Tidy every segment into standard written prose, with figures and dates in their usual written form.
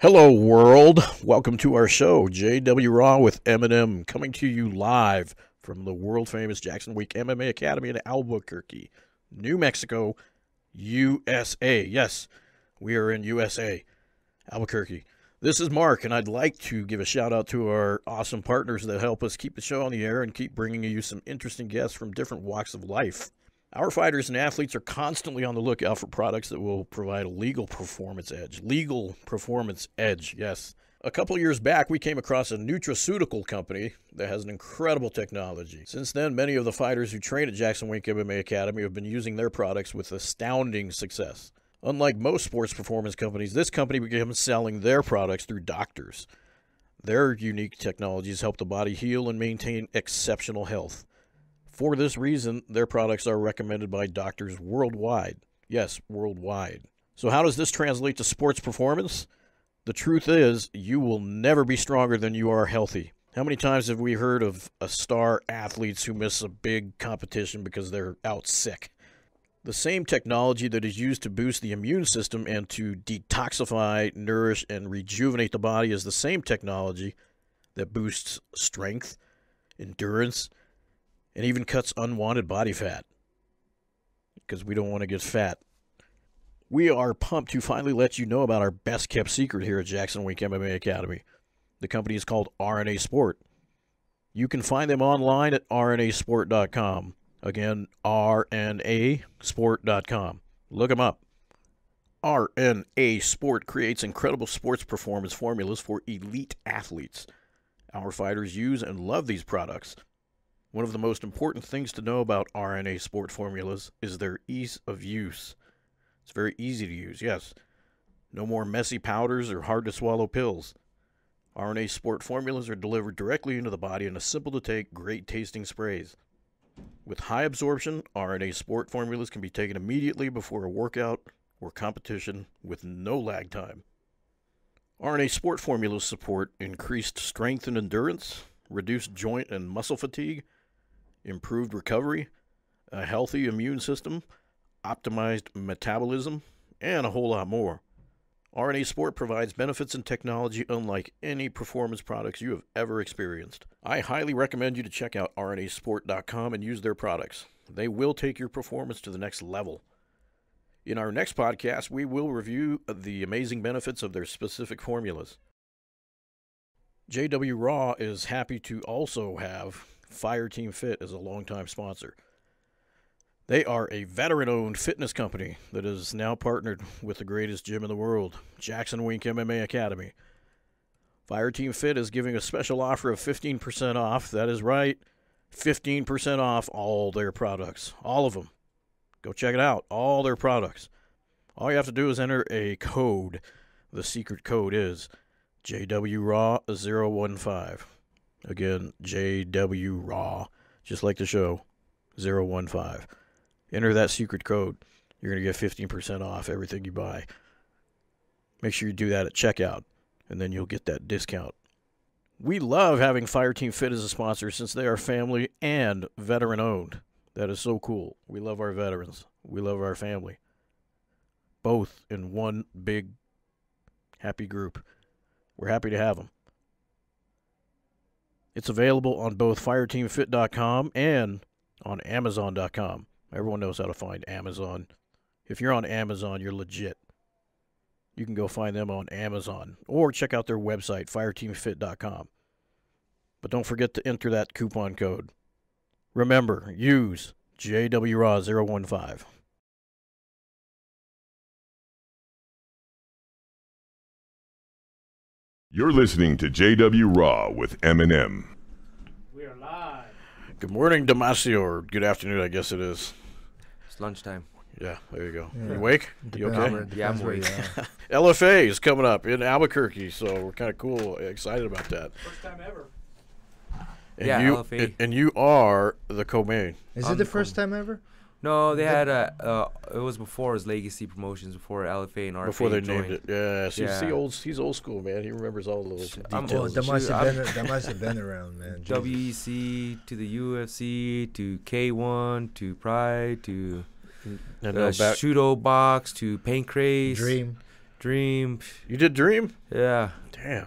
Hello, world. Welcome to our show, JW Raw with M&M, coming to you live from the world-famous Jackson Week MMA Academy in Albuquerque, New Mexico, USA. Yes, we are in USA, Albuquerque. This is Mark, and I'd like to give a shout-out to our awesome partners that help us keep the show on the air and keep bringing you some interesting guests from different walks of life. Our fighters and athletes are constantly on the lookout for products that will provide a legal performance edge. Legal performance edge, yes. A couple years back, we came across a nutraceutical company that has an incredible technology. Since then, many of the fighters who train at Jackson Wink MMA Academy have been using their products with astounding success. Unlike most sports performance companies, this company began selling their products through doctors. Their unique technologies help the body heal and maintain exceptional health. For this reason, their products are recommended by doctors worldwide. Yes, worldwide. So how does this translate to sports performance? The truth is, you will never be stronger than you are healthy. How many times have we heard of star athletes who miss a big competition because they're out sick? The same technology that is used to boost the immune system and to detoxify, nourish, and rejuvenate the body is the same technology that boosts strength, endurance, and even cuts unwanted body fat, because we don't want to get fat. We are pumped to finally let you know about our best-kept secret here at Jackson Wink MMA Academy. The company is called RNA Sport. You can find them online at rnasport.com. Again, rnasport.com. Look them up. RNA Sport creates incredible sports performance formulas for elite athletes. Our fighters use and love these products. One of the most important things to know about RNA Sport formulas is their ease of use. It's very easy to use, yes. No more messy powders or hard-to-swallow pills. RNA Sport formulas are delivered directly into the body in a simple-to-take, great-tasting sprays. With high absorption, RNA Sport formulas can be taken immediately before a workout or competition with no lag time. RNA Sport formulas support increased strength and endurance, reduced joint and muscle fatigue, improved recovery, a healthy immune system, optimized metabolism, and a whole lot more. RNA Sport provides benefits and technology unlike any performance products you have ever experienced. I highly recommend you to check out rnasport.com and use their products. They will take your performance to the next level. In our next podcast, we will review the amazing benefits of their specific formulas. JW Raw is happy to also have Fireteam Fit as a longtime sponsor. They are a veteran-owned fitness company that is now partnered with the greatest gym in the world, Jackson Wink MMA Academy. Fireteam Fit is giving a special offer of 15% off. That is right, 15% off all their products, all of them. Go check it out, all their products. All you have to do is enter a code. The secret code is JWRAW015. Again, JWRAW, just like the show, 015. Enter that secret code. You're going to get 15% off everything you buy. Make sure you do that at checkout, and then you'll get that discount. We love having Fireteam Fit as a sponsor since they are family and veteran-owned. That is so cool. We love our veterans. We love our family. Both in one big, happy group. We're happy to have them. It's available on both fireteamfit.com and on amazon.com. Everyone knows how to find Amazon. If you're on Amazon, you're legit. You can go find them on Amazon or check out their website, fireteamfit.com. But don't forget to enter that coupon code. Remember, use JWRAW015. You're listening to JW Raw with Eminem. We are live. Good morning, Damacio, or good afternoon, I guess it is. It's lunchtime. Yeah, there you go. Yeah. You awake? You okay? Yeah, I'm awake. LFA is coming up in Albuquerque, so we're kind of cool, excited about that. First time ever. And Yeah, you, LFA. And you are the co-main. Is it the first time ever? No, they had it was before his Legacy Promotions, before LFA and RFA Before they joined. named it. Yeah, see, Yeah. he's old school, man. He remembers all the little I'm details. That must I'm- have been around, man. Jesus. WEC to the UFC to K1 to Pride to And now back, Shudo Box to Pancrase. Dream. Dream. You did Dream? Yeah. Damn.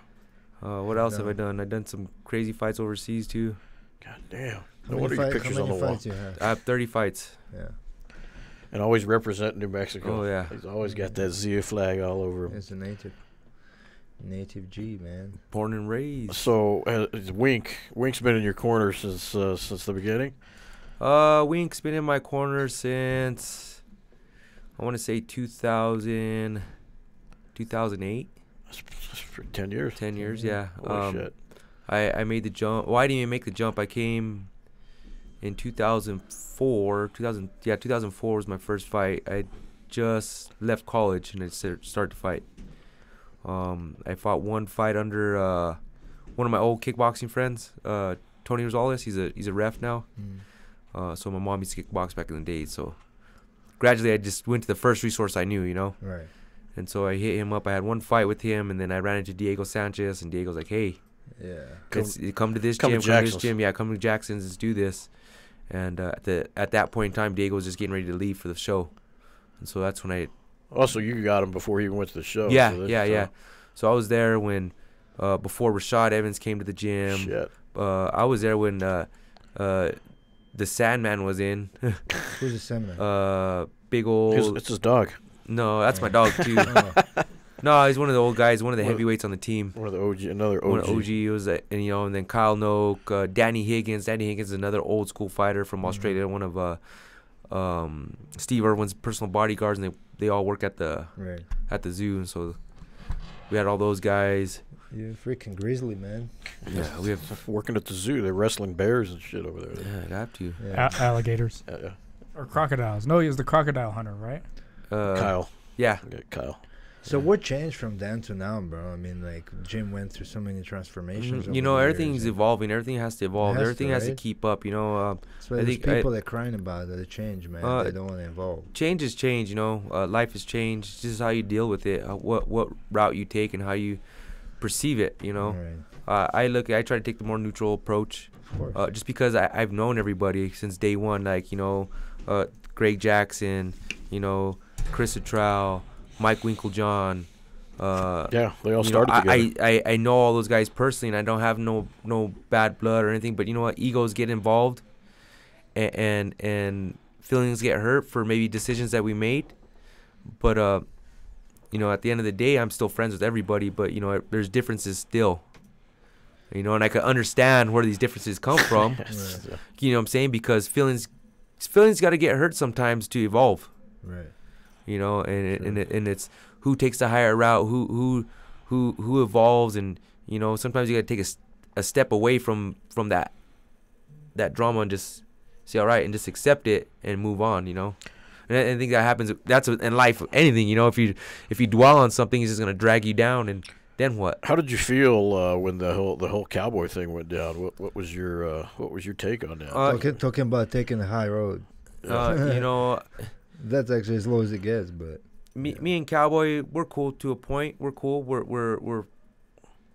What else have I done? I've done some crazy fights overseas too. God damn. How No many wonder your fight- pictures how on many the wall. fights you have? I have 30 fights. Yeah. And always represent New Mexico. Oh yeah. He's always got that Zia flag all over him. It's a native G, man. Born and raised. So, Wink's been in your corner since the beginning? Wink's been in my corner since, I want to say 2008. That's for 10 years. 10 years, yeah. Holy shit. I made the jump. Well, I didn't even make the jump. I came in 2004. 2004 was my first fight. I just left college and I started to fight. I fought one fight under one of my old kickboxing friends, Tony Rosales. He's a ref now. So my mom used to kickbox back in the day. So gradually I just went to the first resource I knew, Right. And so I hit him up. I had one fight with him, and then I ran into Diego Sanchez, and Diego's like, "Hey, Yeah. come to this come to gym, Jackson's. Yeah, come to Jackson's. Let's do this." And at that point in time, Diego was just getting ready to leave for the show, and so that's when I. Also, you got him before he even went to the show. Yeah, so yeah. So I was there when before Rashad Evans came to the gym. Shit. I was there when the Sandman was in. Who's the seminar? Big old. It's his dog. No, that's my dog too. Oh, No, he's one of the old guys, one of the heavyweights on the team. One of the OG, another OG. One of OG was, and then Kyle Noak, Danny Higgins. Danny Higgins is another old school fighter from Australia. One of Steve Irwin's personal bodyguards, and they all work at the zoo. And so we had all those guys. You're freaking grizzly, man. Yeah, we have. Working at the zoo. They're wrestling bears and shit over there. Yeah, I'd have to. Yeah. Alligators. Yeah. Or crocodiles. No, he was the crocodile hunter, right? Kyle. Yeah. Kyle. So what changed from then to now, bro? I mean, like, Jim went through so many transformations. over the Everything's years. evolving. Everything has to evolve. Has to, Everything has to right? keep up. So I there's think people that are crying about that change, man. They don't want to evolve. Change is change. Life has changed. This is how you deal with it. What route you take and how you perceive it. Right. I try to take the more neutral approach. Of course. Just because I've known everybody since day one, like Greg Jackson, Chris Attrell, Mike Winklejohn. Yeah, they all started together. I know all those guys personally, and I don't have no bad blood or anything. But you know what? Egos get involved, and feelings get hurt for maybe decisions that we made. But at the end of the day, I'm still friends with everybody. But there's differences still. And I can understand where these differences come from. Yes. Right. You know what I'm saying? Because feelings got to get hurt sometimes to evolve. Right. And it's who takes the higher route, who evolves, and sometimes you got to take a step away from that drama and just say all right and just accept it and move on. And I think that happens. That's in life, anything. If you dwell on something, it's just gonna drag you down, and then what? How did you feel when the whole cowboy thing went down? What was your take on that? Talking about taking the high road. That's actually as low as it gets, but me and Cowboy, we're cool to a point. We're cool. We're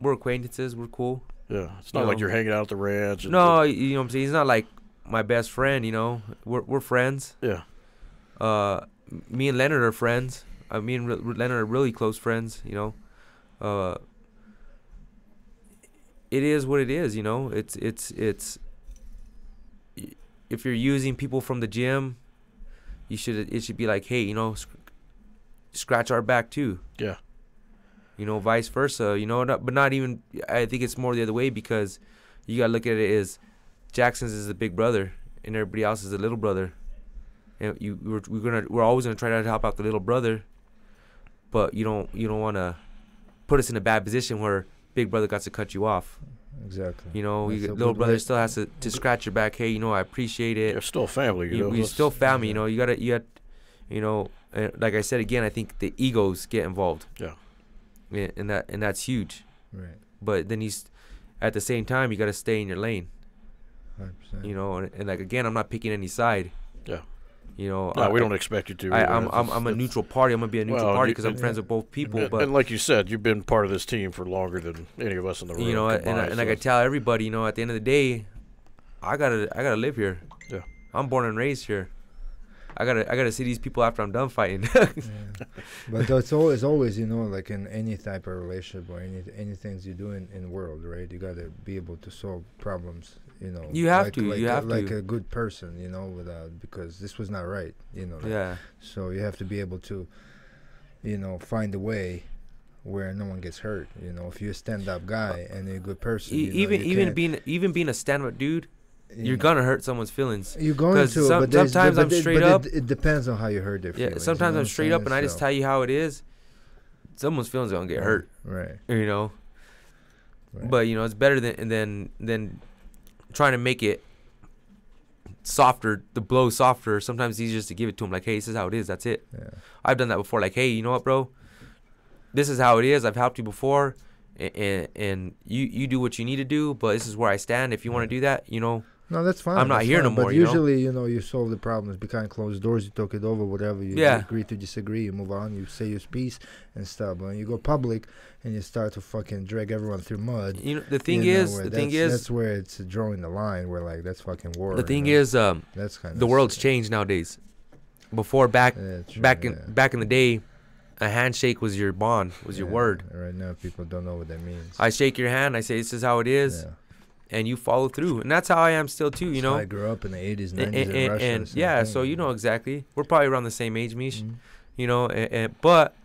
acquaintances. We're cool. Yeah, it's not like you're hanging out at the ranch. No, you know what I'm saying. He's not like my best friend. We're friends. Yeah. Me and Leonard are friends. Me and Leonard are really close friends. It is what it is. It's if you're using people from the gym, it should be like, hey, scratch our back too. Yeah. Vice versa. But not even. I think it's more the other way because you gotta look at it as Jackson's is the big brother and everybody else is the little brother, and we're always gonna try to help out the little brother, but you don't want to put us in a bad position where big brother got to cut you off. exactly. Little brother still has to scratch your back. Hey, I appreciate it. You're still family. You're still family. You got like I said again, I think the egos get involved. Yeah. And that's huge. Right. But then at the same time, you got to stay in your lane. 100%. And like again, I'm not picking any side. Yeah. No, we don't expect you to. I'm a neutral party. I'm gonna be a neutral party because I'm friends with both people. And like you said, you've been part of this team for longer than any of us in the room. And like I tell everybody, at the end of the day, I gotta live here. Yeah. I'm born and raised here. I gotta see these people after I'm done fighting. Yeah. But it's always, you know, like in any type of relationship or any things you do in the world, right? You gotta be able to solve problems, you know. You have like, to. Like you have like to. a good person, you know, without because this was not right, you know. Like, Yeah. so you have to be able to, you know, find a way where no one gets hurt. You know, if you're a stand-up guy and you're a good person, you know, even being a stand-up dude, you're gonna hurt someone's feelings. You're going to, but sometimes I'm straight up. It depends on how you hurt their Yeah, feelings. sometimes you know I'm straight up and I just tell you how it is. Someone's feelings gonna get hurt. Right. You know. Right. But you know, it's better than trying to make it softer, the blow softer. Sometimes it's easier just to give it to them, like, hey, this is how it is. That's it. Yeah. I've done that before. Like, hey, you know what, bro? This is how it is. I've helped you before, and you do what you need to do. But this is where I stand. If you want to do that, you know. No, that's fine. I'm not that's here fine. no more, But you know? usually, you know, you solve the problems behind closed doors. You talk it over, whatever. You agree to disagree. You move on. You say your piece and stuff. But when you go public and you start to fucking drag everyone through mud. You know, the thing is, that's where it's drawing the line. Where like that's fucking war. The thing you know? is, that's kind of the world's changed nowadays. Before back true, back in the day, a handshake was your bond, was your word. Right now, people don't know what that means. I shake your hand. I say this is how it is. Yeah. And you follow through, and that's how I am still too. You know, I grew up in the 80s, 90s in Russia. And yeah, thing. so you know exactly. We're probably around the same age, Mish. Mhm. You know, but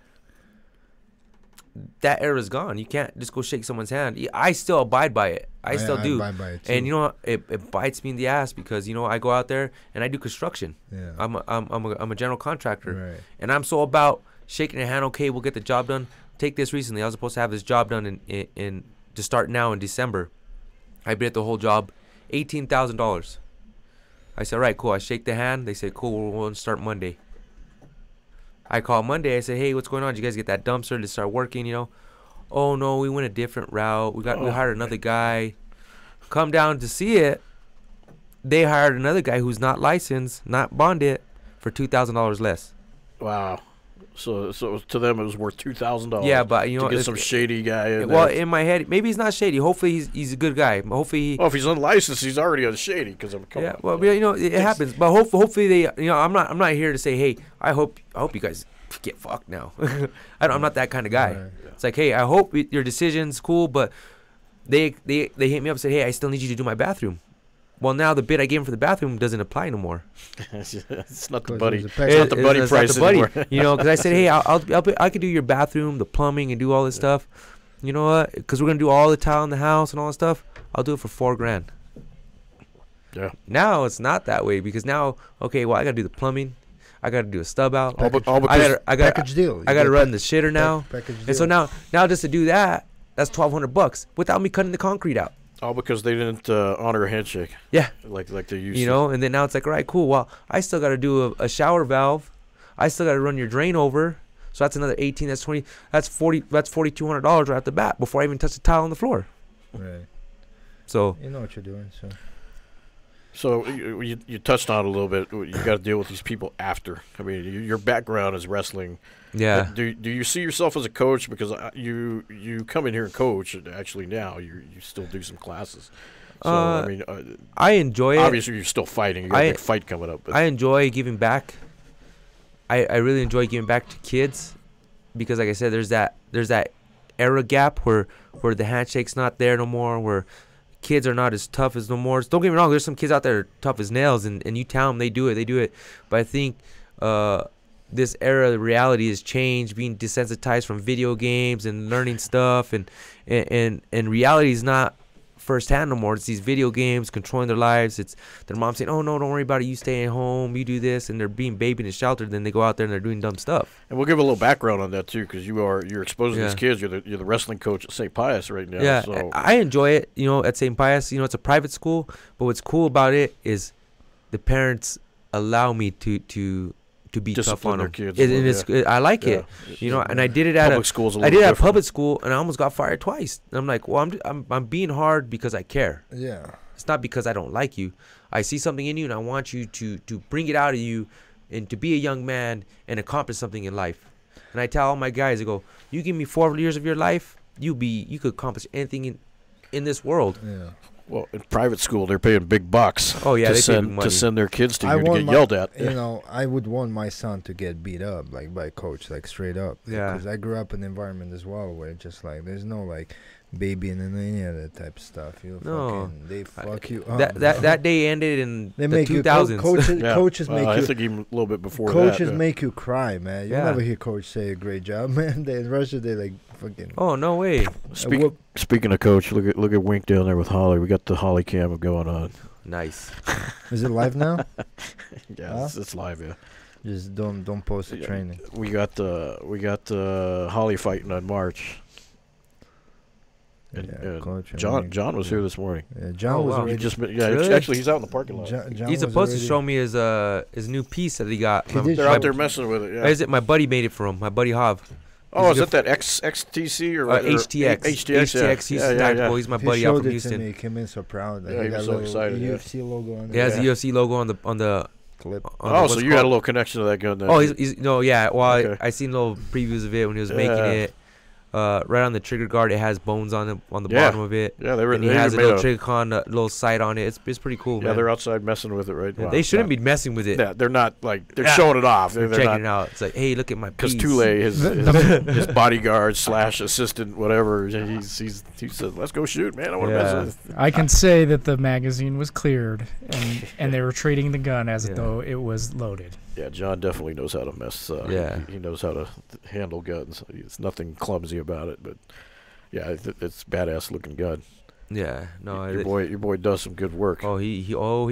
that era's gone. You can't just go shake someone's hand. I still abide by it. I still do. abide by it too. And you know what? It bites me in the ass because you know I go out there and I do construction. Yeah. I'm a general contractor, Right. and I'm so about shaking your hand. Okay, we'll get the job done. Take this recently. I was supposed to have this job done in to start now in December. I bid the whole job, $18,000. I said, all right, cool. I shake the hand. They say, cool, we're going to start Monday. I call Monday. I said, hey, what's going on? Did you guys get that dumpster to start working, you know? Oh, no, we went a different route. We hired another guy. Come down to see it. They hired another guy who's not licensed, not bonded, for $2,000 less. Wow. So to them it was worth $2,000. Yeah, but you know, to get some shady guy in well, there. in my head, maybe he's not shady. Hopefully, he's a good guy. Hopefully, Well, if he's unlicensed, he's already on shady because I'm coming. yeah. Well, you know, it happens. But hopefully they, you know, I'm not here to say, hey, I hope you guys get fucked now. I'm not that kind of guy. Right. It's like, hey, I hope your decision's cool, but they hit me up and said, hey, I still need you to do my bathroom. Well, now the bid I gave him for the bathroom doesn't apply no more. It's not the 'Cause buddy. it was It's not the buddy It's price not the anymore. buddy, you know, because I said, hey, I could do your bathroom, the plumbing, and do all this stuff. You know what? Because we're gonna do all the tile in the house and all that stuff. I'll do it for $4,000. Yeah. Now it's not that way because now, okay, well, I gotta do the plumbing. I gotta do a stub out. All because I gotta Package deal. I gotta run the shitter now. Package deal. And so now just to do that, that's $1,200 without me cutting the concrete out. all because they didn't honor a handshake. Yeah. Like they used You to. know, and then now it's like, all right, cool. Well, I still got to do a shower valve. I still got to run your drain over. So that's another 18. That's 20. That's 40. That's $4,200 right off the bat before I even touch the tile on the floor. Right. So You know what you're doing, so. So you touched on it a little bit. You got to deal with these people after. I mean, your background is wrestling. yeah, Do you see yourself as a coach? Because you come in here and coach. And actually, now you still do some classes. So I mean, I enjoy it. obviously you're still fighting. You got a big fight coming up. But I enjoy giving back. I really enjoy giving back to kids because, like I said, there's that era gap where the handshake's not there no more, where kids are not as tough as no more. Don't get me wrong, there's some kids out there tough as nails, and you tell them they do it. But I think this era, the reality has changed, being desensitized from video games and learning stuff, and reality is not firsthand no more. It's these video games controlling their lives. It's their mom saying, oh no, don't worry about it, you stay at home, you do this, and they're being babied and sheltered. Then they go out there and they're doing dumb stuff. and we'll give a little background on that too, because you're exposing Yeah. these kids. You're the wrestling coach at St. Pius right now. Yeah, So I enjoy it. You know, at St. Pius, you know, it's a private school, but what's cool about it is the parents allow me to be tough Discipline on their them. kids And more, it's I like it. You know, and I did it at public schools. I did it at public school, and I almost got fired twice. And I'm like, well, I'm being hard because I care. Yeah. It's not because I don't like you. I see something in you, and I want you to bring it out of you, and to be a young man and accomplish something in life. And I tell all my guys, I go, you give me 4 years of your life, you could accomplish anything in this world. Yeah. Well, in private school, they're paying big bucks. Oh, yeah, to they pay send big money. to send their kids to I you to want get yelled at. You know, I would want my son to get beat up like by a coach, like straight up. Yeah. Because I grew up in an environment as well where just like there's no like babying and any other type of stuff. You No. fucking, they fuck you up. That day ended in They the make 2000s. you coaches. Yeah. Coaches Well, make I you. think even a little bit before that. Coaches yeah. make you cry, man. You Yeah. never hear coach say a great job, man. In Russia, they like fucking. Oh, no way. Speaking of coach, look at Wink down there with Holly. We got the Holly cam going on. Nice. Is it live now? Yeah, Huh? it's live. Yeah, Just don't post the Yeah. training. we got the Holly fighting on March. And, Yeah, coach, I John mean, John was here this morning. Yeah, John Oh, was wow. He already. just Really? actually he's out in the parking lot. John He's was supposed to already- show me his new piece that he got. He did They're show out there messing with it. Yeah. Is it my buddy made it for him? My buddy Hav. Oh, He's is good that HTX. XTC or HTX. yeah. Houston Yeah, yeah, Tactical. yeah. He's my He buddy out showed from it to Houston. me. He came in so proud. Like, Yeah, he got was a so little excited, yeah. UFC logo on He has Yeah. the UFC logo on the clip. on Oh, the, so what's you had a called- little connection to that gun then. Oh, he's no, yeah. Well, Okay. I seen little previews of it when he was making Yeah. it. Right on the trigger guard, it has bones on the Yeah. bottom of it. Yeah, they were. And he they has a made little trigger con, a little sight on it. It's pretty cool, Yeah, man. they're outside messing with it, right? Yeah, Wow, they shouldn't yeah. be messing with it. Yeah, they're not like they're Yeah. showing it off. They're They're checking not it out. It's like, hey, look at my because piece. Tule, his The- bodyguard slash assistant, whatever. He said, "Let's go shoot, man. I want to Yeah. mess with." I can say that the magazine was cleared, and they were treating the gun as Yeah. though it was loaded. Yeah, John definitely knows how to mess. Yeah. he knows how to handle guns. It's nothing clumsy about it, but yeah, it's badass looking gun. Yeah, no. Your boy does some good work. Oh, he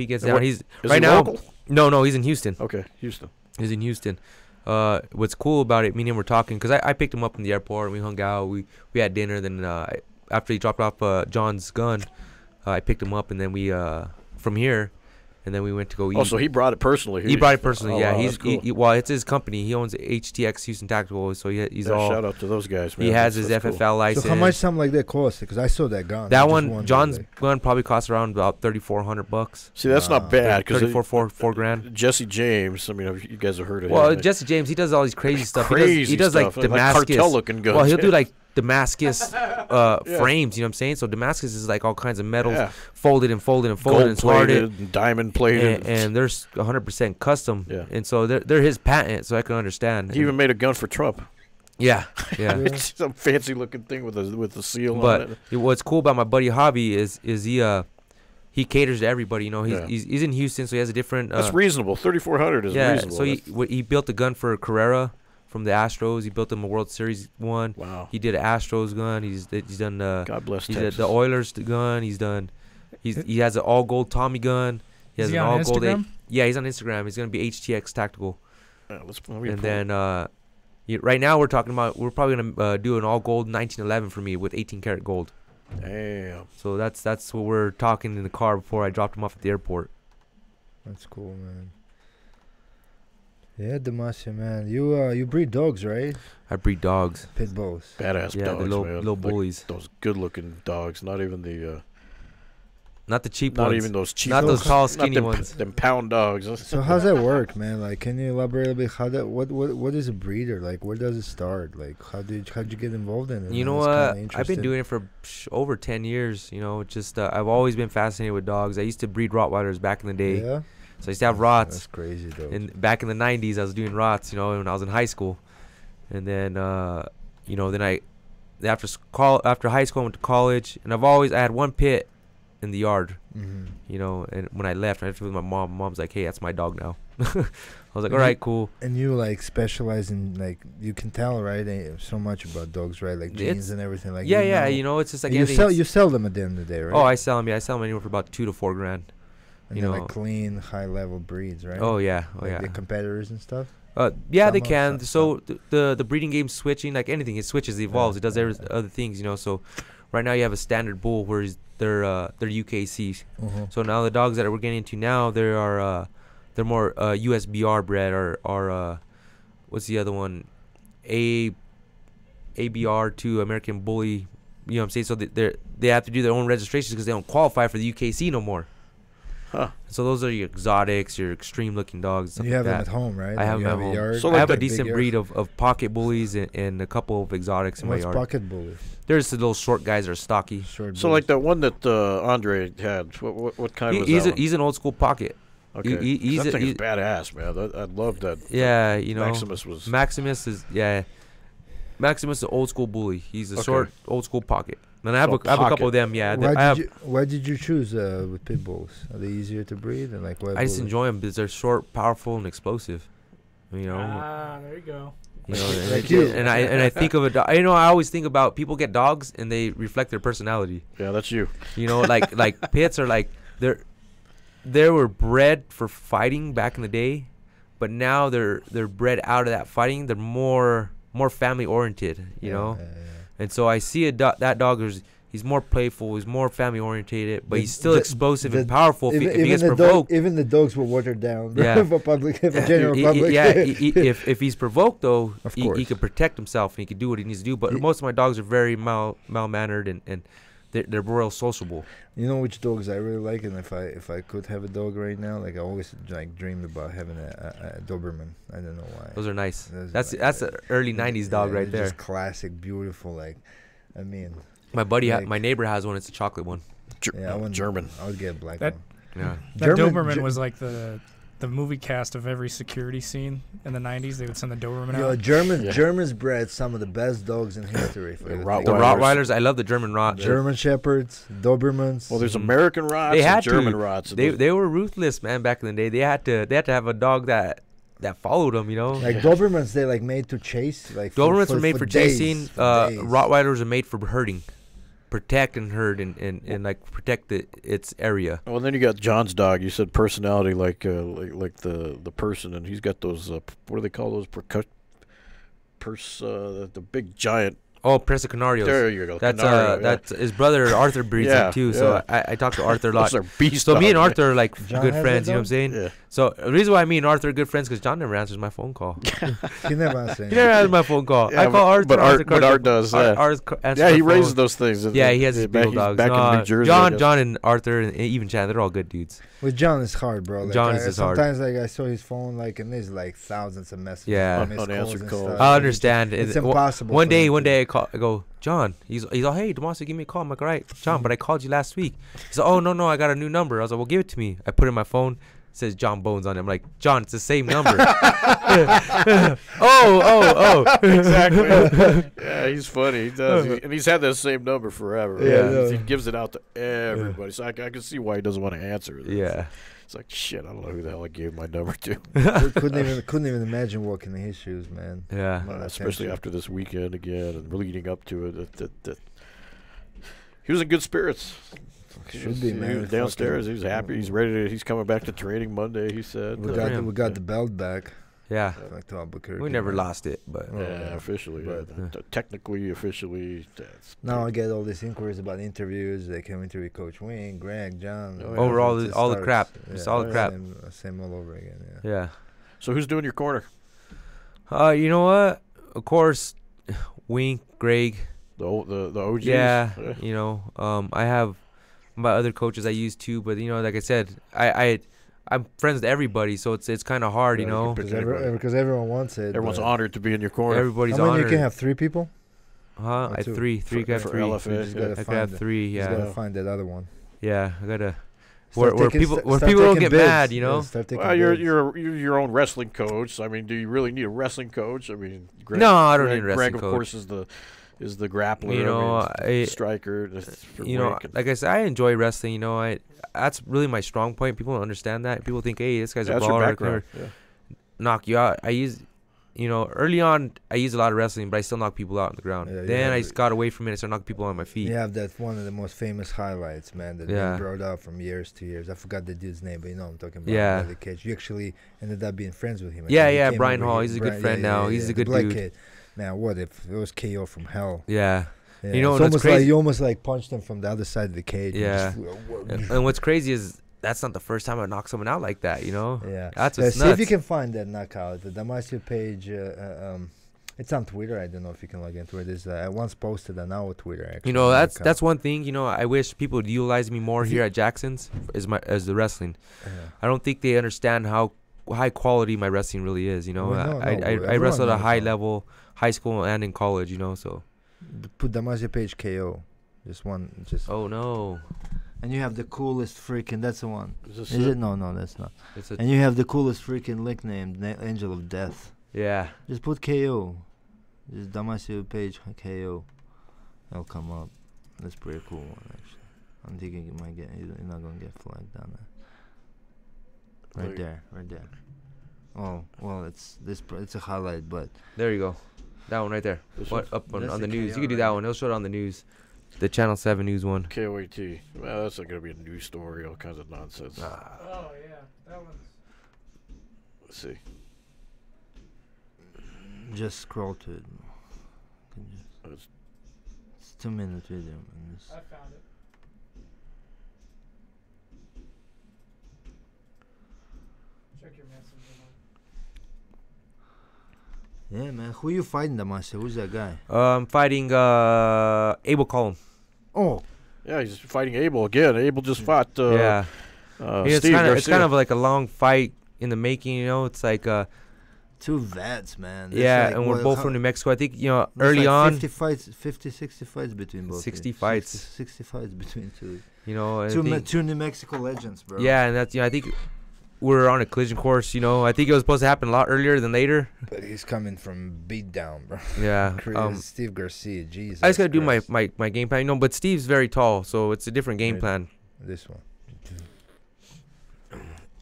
gets And down. what- He's Is right he now. local? No, he's in Houston. Okay, Houston. He's in Houston. What's cool about it, me and him were talking, because I picked him up in the airport, and we hung out, we had dinner, then after he dropped off John's gun, I picked him up, and then we, from here, and then we went to go eat. Oh, so he brought it personally. He brought it personally, Oh, yeah. wow, He's that's cool. well, it's his company. He owns HTX Houston Tactical, so he's Yeah, all. shout out to those guys, man. He has That's his cool. FFL license. So how much something like that cost? Because I saw that gun. I That just one, wondered, John's like, gun probably costs around about $3,400. See, that's not bad because 4 grand. Jesse James. I mean, you guys have heard of Well, him. Jesse James, he does all these crazy stuff. Crazy He does stuff, like Damascus. cartel-looking guns. Well, he'll do like Damascus Yeah. frames. You know what I'm saying? So Damascus is like all kinds of metals Yeah. folded and folded and folded Gold and sorted. plated, and diamond plated. And there's 100% custom. Yeah. And so they're his patent, so I can understand. He even made a gun for Trump. yeah, yeah. It's some fancy looking thing with a seal on But it. what's cool about my buddy Hobby is he caters to everybody. You know, Yeah. he's in Houston, so he has a different. That's reasonable. 3,400 is yeah. reasonable. So he built a gun for Carrera from the Astros. He built him a World Series one. Wow. He did an Astros gun. He's done God bless He did Texas. the Oilers gun. He has an all gold Tommy gun. He has Is he an on all gold. Instagram? Yeah, he's on Instagram. He's gonna be HTX Tactical. Yeah, And then right now we're probably gonna do an all gold 1911 for me with 18 karat gold. Damn. So that's what we're talking in the car before I dropped him off at the airport. That's cool, man. Yeah, Damacio, man. You breed dogs, right? I breed dogs. Pit bulls. Badass Yeah, dogs, the little man. little Like bullies. those good looking dogs. Not even the. Not the cheap Not ones. even those cheap. Not those ones. tall, Not skinny them, ones. Them pound dogs. So how's that work, man? Like, can you elaborate a bit? What is a breeder? Like, where does it start? Like, how'd you get involved in it? You man? know It's what? kinda I've been interesting. doing it for over 10 years. You know, just I've always been fascinated with dogs. I used to breed Rottweilers back in the day. Yeah, So I used to have That's Rots. crazy, though. And back in the 90s, I was doing Rots, you know, when I was in high school. And then, you know, then after high school, I went to college. And I had one pit in the yard, you know. And when I left with my mom, mom's like, hey, that's my dog now. I was like, all right, cool. And you like specialize in like you can tell, right? So much about dogs, right? Like genes It's- and everything. Like Yeah, you yeah, know. you know, it's just like And you anything. sell them at the end of the day, right? Oh, I sell them. Yeah, I sell them anywhere for about $2 to $4 grand. and you they're know. like clean, high level breeds, right? Oh yeah, Like the competitors and stuff. Yeah, they Some can. of- So the breeding game's switching, like anything. It switches, it evolves, it does other things, you know. So right now you have a standard bull where they're UKC. So now the dogs that we're getting into now, they're more USBR bred or what's the other one? ABR2 American Bully. You know what I'm saying? So they have to do their own registrations because they don't qualify for the UKC no more. Huh. So those are your exotics, your extreme looking dogs. You have them at home, right? I have them at home. Yard? So I have a like decent breed of pocket bullies and a couple of exotics in my What's yard. pocket bully? There's the little short guys that are stocky. Short So like the one that Andre had, what kind was that one? He's an old school pocket. Okay. He's that thing is he- badass, man. I love that. Yeah, you know. Maximus was. Maximus is Maximus is an old school bully. He's a Okay. short old school pocket. And I have So a couple pocket. of them. Yeah, Why did you choose with pit bulls? Are they easier to breed? And like, I just enjoy them because they're short, powerful, and explosive. You know. There you go. You know, Like you. and I think of a you know, I always think about people get dogs and they reflect their personality. Yeah, that's you. You know, like pits are like they were bred for fighting back in the day, but now they're bred out of that fighting. They're more family oriented, you know. And so I see that dog he's more playful, he's more family oriented, but he's still explosive and powerful if he gets provoked. Even the dogs were watered down. Yeah. for general public. If he's provoked though, Of he course. can protect himself and he can do what he needs to do. But most of my dogs are very mal-mannered and they're real sociable. You know which dogs I really like, and if I could have a dog right now, like I always like dreamed about having a Doberman. I don't know why. Those are nice. Those That's an early '90s dog right there. Just classic, beautiful. Like, I mean, My buddy, like- my neighbor has one. It's a chocolate one. yeah, I wouldn't- German. I would get a black That- one. Yeah. That German- Doberman was like the movie cast of every security scene in the 90s. They would send the Doberman Yo, out. Germans bred some of the best dogs in history. The The Rottweilers. Rottweilers, I love the German Rot. German Shepherds, Dobermans. Well, there's American rots They and had German to. rots. and They those- they were ruthless, man. Back in the day, they had to have a dog that followed them. You know. like Dobermans, they like made to chase. Like Dobermans were made for days, chasing. for days. Rottweilers are made for herding, protect and herd and like protect its area. Well, then you got John's dog. You said personality like the person, and he's got those. What do they call those? The big giant. Oh, Presa Canarios. There you go. That's Canario, yeah. that's his brother Arthur breeds Yeah, them too. So yeah. I talk to Arthur a lot. Those are beast So me and dogs, Arthur are like John good has friends. that You know what I'm saying? Yeah. So the reason why me and Arthur are good friends because John never answers my phone call. He never answered. He never answers my phone call. Yeah, I call Arthur. but Art does. Art answers Yeah, my he phone. raises those things. Yeah, he has his back, beagle dogs. back No, in New Jersey. I guess. John and Arthur and even Chan, they're all good dudes. With John, it's hard, bro. Like, John is just hard. Sometimes, like I saw his phone, like, and there's like thousands of messages. Yeah. missed Unanswered and calls. stuff. I understand. It's It- impossible. One for day, him one to- day I go, John. He's all, hey, Damacio, give me a call. I'm like, all right, John, but I called you last week. He said, oh no, I got a new number. I was like, well, give it to me. I put it in my phone. It says John Bones on it. I'm like, John, it's the same number. oh. Exactly. Yeah, he's funny. He does, and he's had that same number forever. Yeah. He gives it out to everybody. So I can see why he doesn't want to answer. Yeah. It's like shit. I don't know who the hell I gave my number to. couldn't even imagine walking in his shoes, man. Yeah. Especially attention. after this weekend again and leading up to it. That he was in good spirits. Should be, man. He was downstairs. He was happy. He's ready to. He's coming back to training Monday. He said. We Good for him. got the belt back. Yeah. Back to Albuquerque. We never man. lost it, but Oh, Yeah, yeah. officially. But- Technically, officially. That's Now I get all these inquiries about interviews. They can interview Coach Wayne, Greg, John. Oh, yeah. Over all It the just all the starts. crap. Yeah, Just all the crap. Same all over again. Yeah. Yeah. So who's doing your corner? You know what? Of course, Wink, Greg. The OGs. Yeah. You know, I have my other coaches I use too, but you know, like I said, I'm friends with everybody, so it's kind of hard, you Yeah, know. you can Because everyone wants it. Everyone's but honored to be in your corner. Everybody's How many honored. you can have 3 people? Huh? Or I two. three got for three. LFA. You just gotta I could find have it. 3. You just Yeah. gotta find that other one. Yeah. I gotta. Start Where taking- people st- where start people don't taking get bids. mad, you know. Yeah, start taking Well, you're bids. you're your own wrestling coach. I mean, do you really need a wrestling coach? I mean, Greg, No, I don't Greg, need a wrestling Greg, of coach. course, is the grappler. You know, I mean, I- striker. for You know, Wink and- like I said, I enjoy wrestling. You know, that's really my strong point. People don't understand that. People think, hey, this guy's yeah, a that's your baller. background. Can Yeah. knock you out. I use, you know, early on, I used a lot of wrestling, but I still knock people out on the ground. Yeah, Then yeah. I got away from it and started knocking people on my feet. You have that one of the most famous highlights, man, that Yeah. been brought up from years to years. I forgot the dude's name, but you know what I'm talking about. Yeah. The kid. You actually ended up being friends with him. I Yeah, think he yeah, came Brian over Hall, here. he's a good friend now. He's a the good black dude. Kid. Man, what if it was KO from hell? Yeah. Yeah. You know, it's and what's almost like crazy- you almost like punched him from the other side of the cage. and Yeah. just- And what's crazy is that's not the first time I knocked someone out like that. You know. Yeah. That's what's See if you nuts. can find that knockout. The Damacio page. It's on Twitter. I don't know if you can log into it. I once posted on our Twitter. Actually, You know, that's one thing. You know, I wish people would utilize me more here at Jackson's as the wrestling. I don't think they understand how high quality my wrestling really is. You know, I wrestled at a high level, high school and in college. You know, so put Damacio page KO. Just one. Just. Oh no. And you have the coolest freaking. That's the one. Is it? No, that's not. And you have the coolest freaking nickname, Angel of Death. Yeah. Just put KO. Just Damacio page KO. It'll come up. That's pretty cool one actually. I'm thinking you might get. You're not gonna get flagged down there. Right there. Oh well, it's a highlight, but there you go. That one right there. What up on the news? You can do that one. He'll show it on the news. The Channel 7 News one. KOAT. Well, that's not going to be a news story, all kinds of nonsense. Oh, yeah. That one's... Let's see. Just scroll to it. It's 2-minute video. I found it. Check your message. Yeah, man. Who you fighting, Damacio? Who's that guy? I'm fighting Abel Collum. Oh. Yeah, he's fighting Abel again. Abel just fought yeah, Steve it's kind of like a long fight in the making, you know. It's like two vets, man. Yeah, like, and we're both from New Mexico. I think, you know, early on 60 fights between both. 60 fights. 60 fights between two. You know, two New Mexico legends, bro. Yeah, and that's, you know, I think we're on a collision course, you know. I think it was supposed to happen a lot earlier than later. But he's coming from beat down, bro. Yeah. Steve Garcia, Jesus. I just got to do my game plan, you know, but Steve's very tall, so it's a different game plan. This one.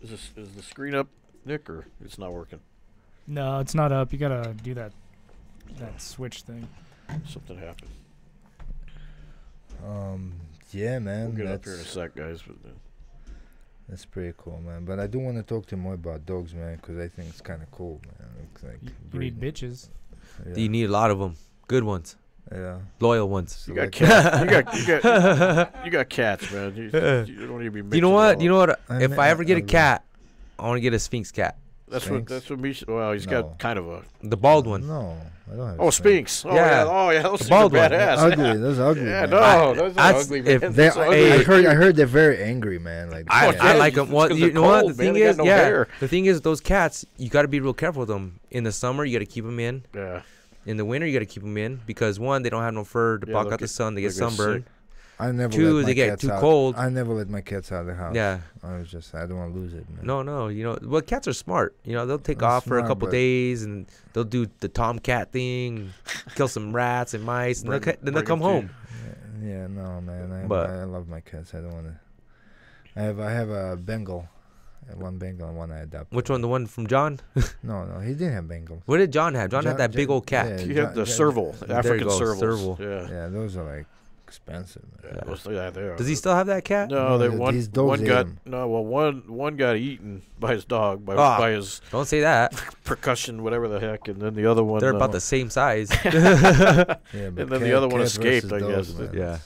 Is the screen up, Nick, or it's not working? No, it's not up. You got to do that switch thing. Something happened. Yeah, man. We'll get up here in a sec, guys. But, that's pretty cool, man. But I do want to talk to you more about dogs, man, because I think it's kind of cool, man. It's like you need bitches. Yeah. You need a lot of them. Good ones. Yeah. Loyal ones. You got cats. You got cats, man. You don't need to be. You know what? If I ever get a cat, I want to get a Sphinx cat. That's what Misha. Well, he's got kind of the bald one. No, I don't have. Oh, Sphinx. Oh yeah. Those the bald are badass. Ugly. Those are ugly. Yeah, man. those are ugly, man. I heard they're very angry, man. Like I like them. Well, you know what? The thing is, hair. The thing is, those cats, you got to be real careful with them. In the summer, you got to keep them in. Yeah. In the winter, you got to keep them in because one, they don't have no fur to block out the sun. They get sunburned. Two, they get too cold. I never let my cats out of the house. Yeah. I don't want to lose it, man. No, you know, well, cats are smart. You know, they'll take off for a couple days and they'll do the tomcat thing, kill some rats and mice, and then they'll come home. Yeah, no, man. I love my cats. I don't want to. I have a Bengal. One Bengal and one I adopted. Which one? The one from John? No, he didn't have Bengals. What did John have? John had that big old cat. Yeah, he had the serval, African serval. Yeah, those are like expensive. Yeah, they are. Does he still have that cat? No, one got eaten by his dog by his. Don't say that. Percussion, whatever the heck, and then the other one. They're about the same size. And then the other one escaped, I guess. Yeah.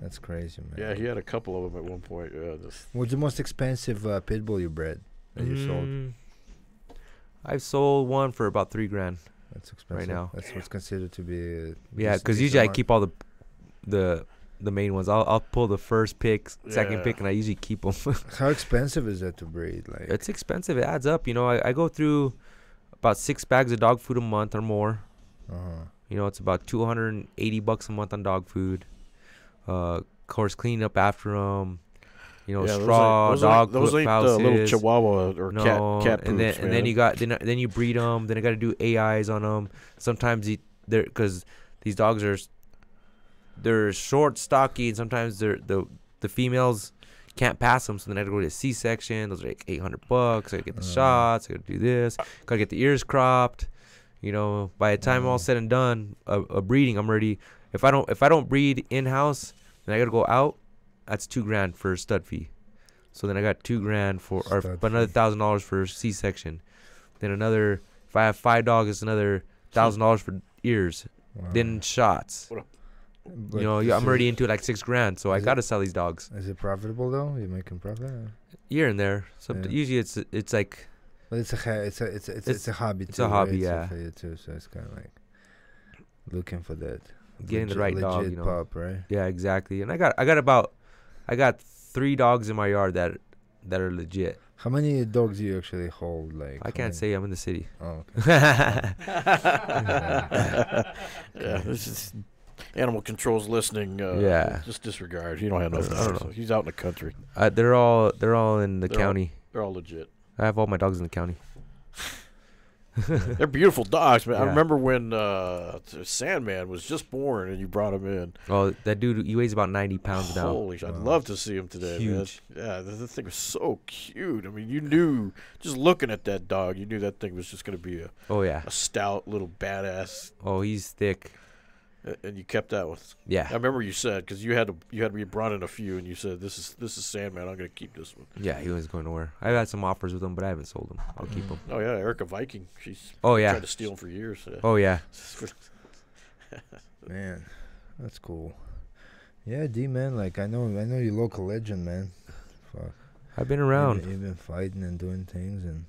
That's crazy, man. Yeah, he had a couple of them at one point. Yeah, what's the most expensive pit bull you bred that you sold? I've sold one for about $3,000. That's expensive. Right now. That's what's considered to be. Yeah, because usually I keep all the main ones. I'll pull the first pick, second pick, and I usually keep them. How expensive is that to breed? Like it's expensive. It adds up. You know, I go through about 6 bags of dog food a month or more. You know, it's about $280 a month on dog food. Of course, cleaning up after them. You know, straw, dog those ain't little Chihuahua or cat poops, and then you breed them. Then I got to do AIs on them. Sometimes because these dogs they're short, stocky, and sometimes the females can't pass them, so then I got to go to a C-section. Those are like $800. I got to get the shots. I got to do this. Got to get the ears cropped. You know, by the time all said and done, a breeding, I'm ready. If I don't breed in house, then I got to go out. That's $2,000 for a stud fee. So then I got $2,000 for another $1,000 for C-section. Then if I have 5 dogs, it's another $1,000 for ears. Wow. Then shots. You know, I'm already into like $6,000, so I got to sell these dogs. Is it profitable though? You making profit? Here and there. So usually it's like But it's a hobby. It's too, a hobby, right? So yeah. for you too, so it's kind of like looking for that. Getting the right dog, legit you know. pup, right? Yeah, exactly. And I got 3 dogs in my yard that are legit. How many dogs do you actually hold? Like I can't say I'm in the city. Oh, okay. Yeah, this is animal control's listening. Yeah. Just disregard. You don't have no I don't dogs. know. So he's out in the country. They're all in the They're all- county. They're all legit. I have all my dogs in the county. They're beautiful dogs, man. I Yeah. remember when Sandman was just born and you brought him in. Oh, that dude, he weighs about 90 pounds now. Holy shit. I'd Wow. love to see him today, Huge. man. Yeah, the thing was so cute. I mean, you knew, just looking at that dog, you knew that thing was just going to be Oh yeah. a stout little badass. Oh, he's thick. And you kept that with. I Yeah. remember you said, because you had me brought in a few, and you said, this is Sandman. I'm going to keep this one. Yeah, he was going nowhere. I've had some offers with him, but I haven't sold him. I'll keep him. Oh, yeah, Erica Viking. She's Oh yeah. tried to steal him for years. Oh yeah. Man, that's cool. Yeah, D man, like I know you're local legend, man. Fuck. I've been around. You've been fighting and doing things, and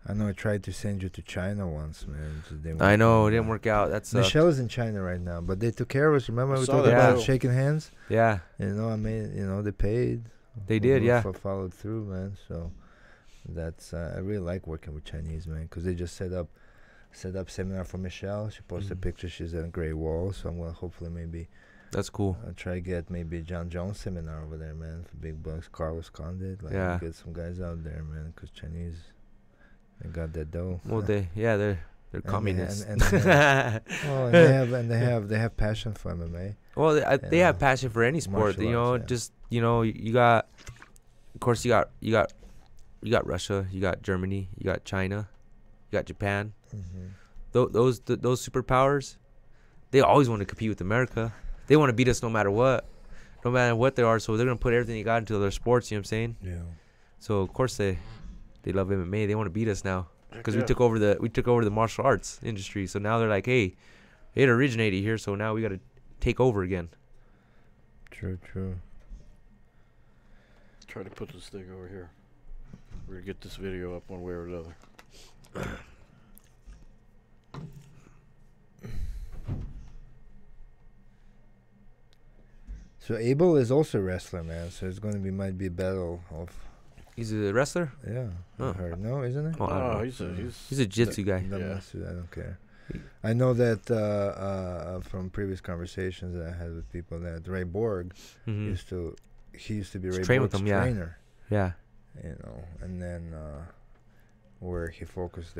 I know I tried to send you to China once, man. Just didn't I work know, out, it didn't man. work out. That's Michelle is in China right now, but they took care of us. Remember we Saw talked that, about yeah. shaking hands? yeah. You know, I mean, they paid. They did, yeah. Followed through, man. So that's I really like working with Chinese, man, because they just set up seminar for Michelle. She posted a Mhm. picture. She's in a Great Wall, so I'm gonna hopefully maybe That's cool. try to get maybe John Jones seminar over there, man, for big bucks. Carlos Condit, like Yeah. get some guys out there, man, because Chinese, they got that dough. Well, they're communists. and they have passion for MMA. Well, they Yeah. have passion for any sport. Martial You know, arts, yeah. just you got, of course, you got Russia, you got Germany, you got China, you got Japan. Mm-hmm. Those superpowers, they always want to compete with America. They want to beat us no matter what they are. So they're gonna put everything they got into their sports. You know what I'm saying? Yeah. So of course they love MMA. They want to beat us now because yeah. we took over the martial arts industry. So now they're like, hey, it originated here. So now we got to take over again. True. Try to put this thing over here. We're going to get this video up one way or another. So Abel is also a wrestler, man. So it's might be a battle of He's a wrestler. I Oh. heard. No, isn't it? Oh, I don't know. he's He's a jiu-jitsu guy. That Yeah. must- I don't care. I know that from previous conversations that I had with people that Ray Borg Mhm. he used to be Just Ray train with Borg's him, yeah. trainer, Yeah. and then where they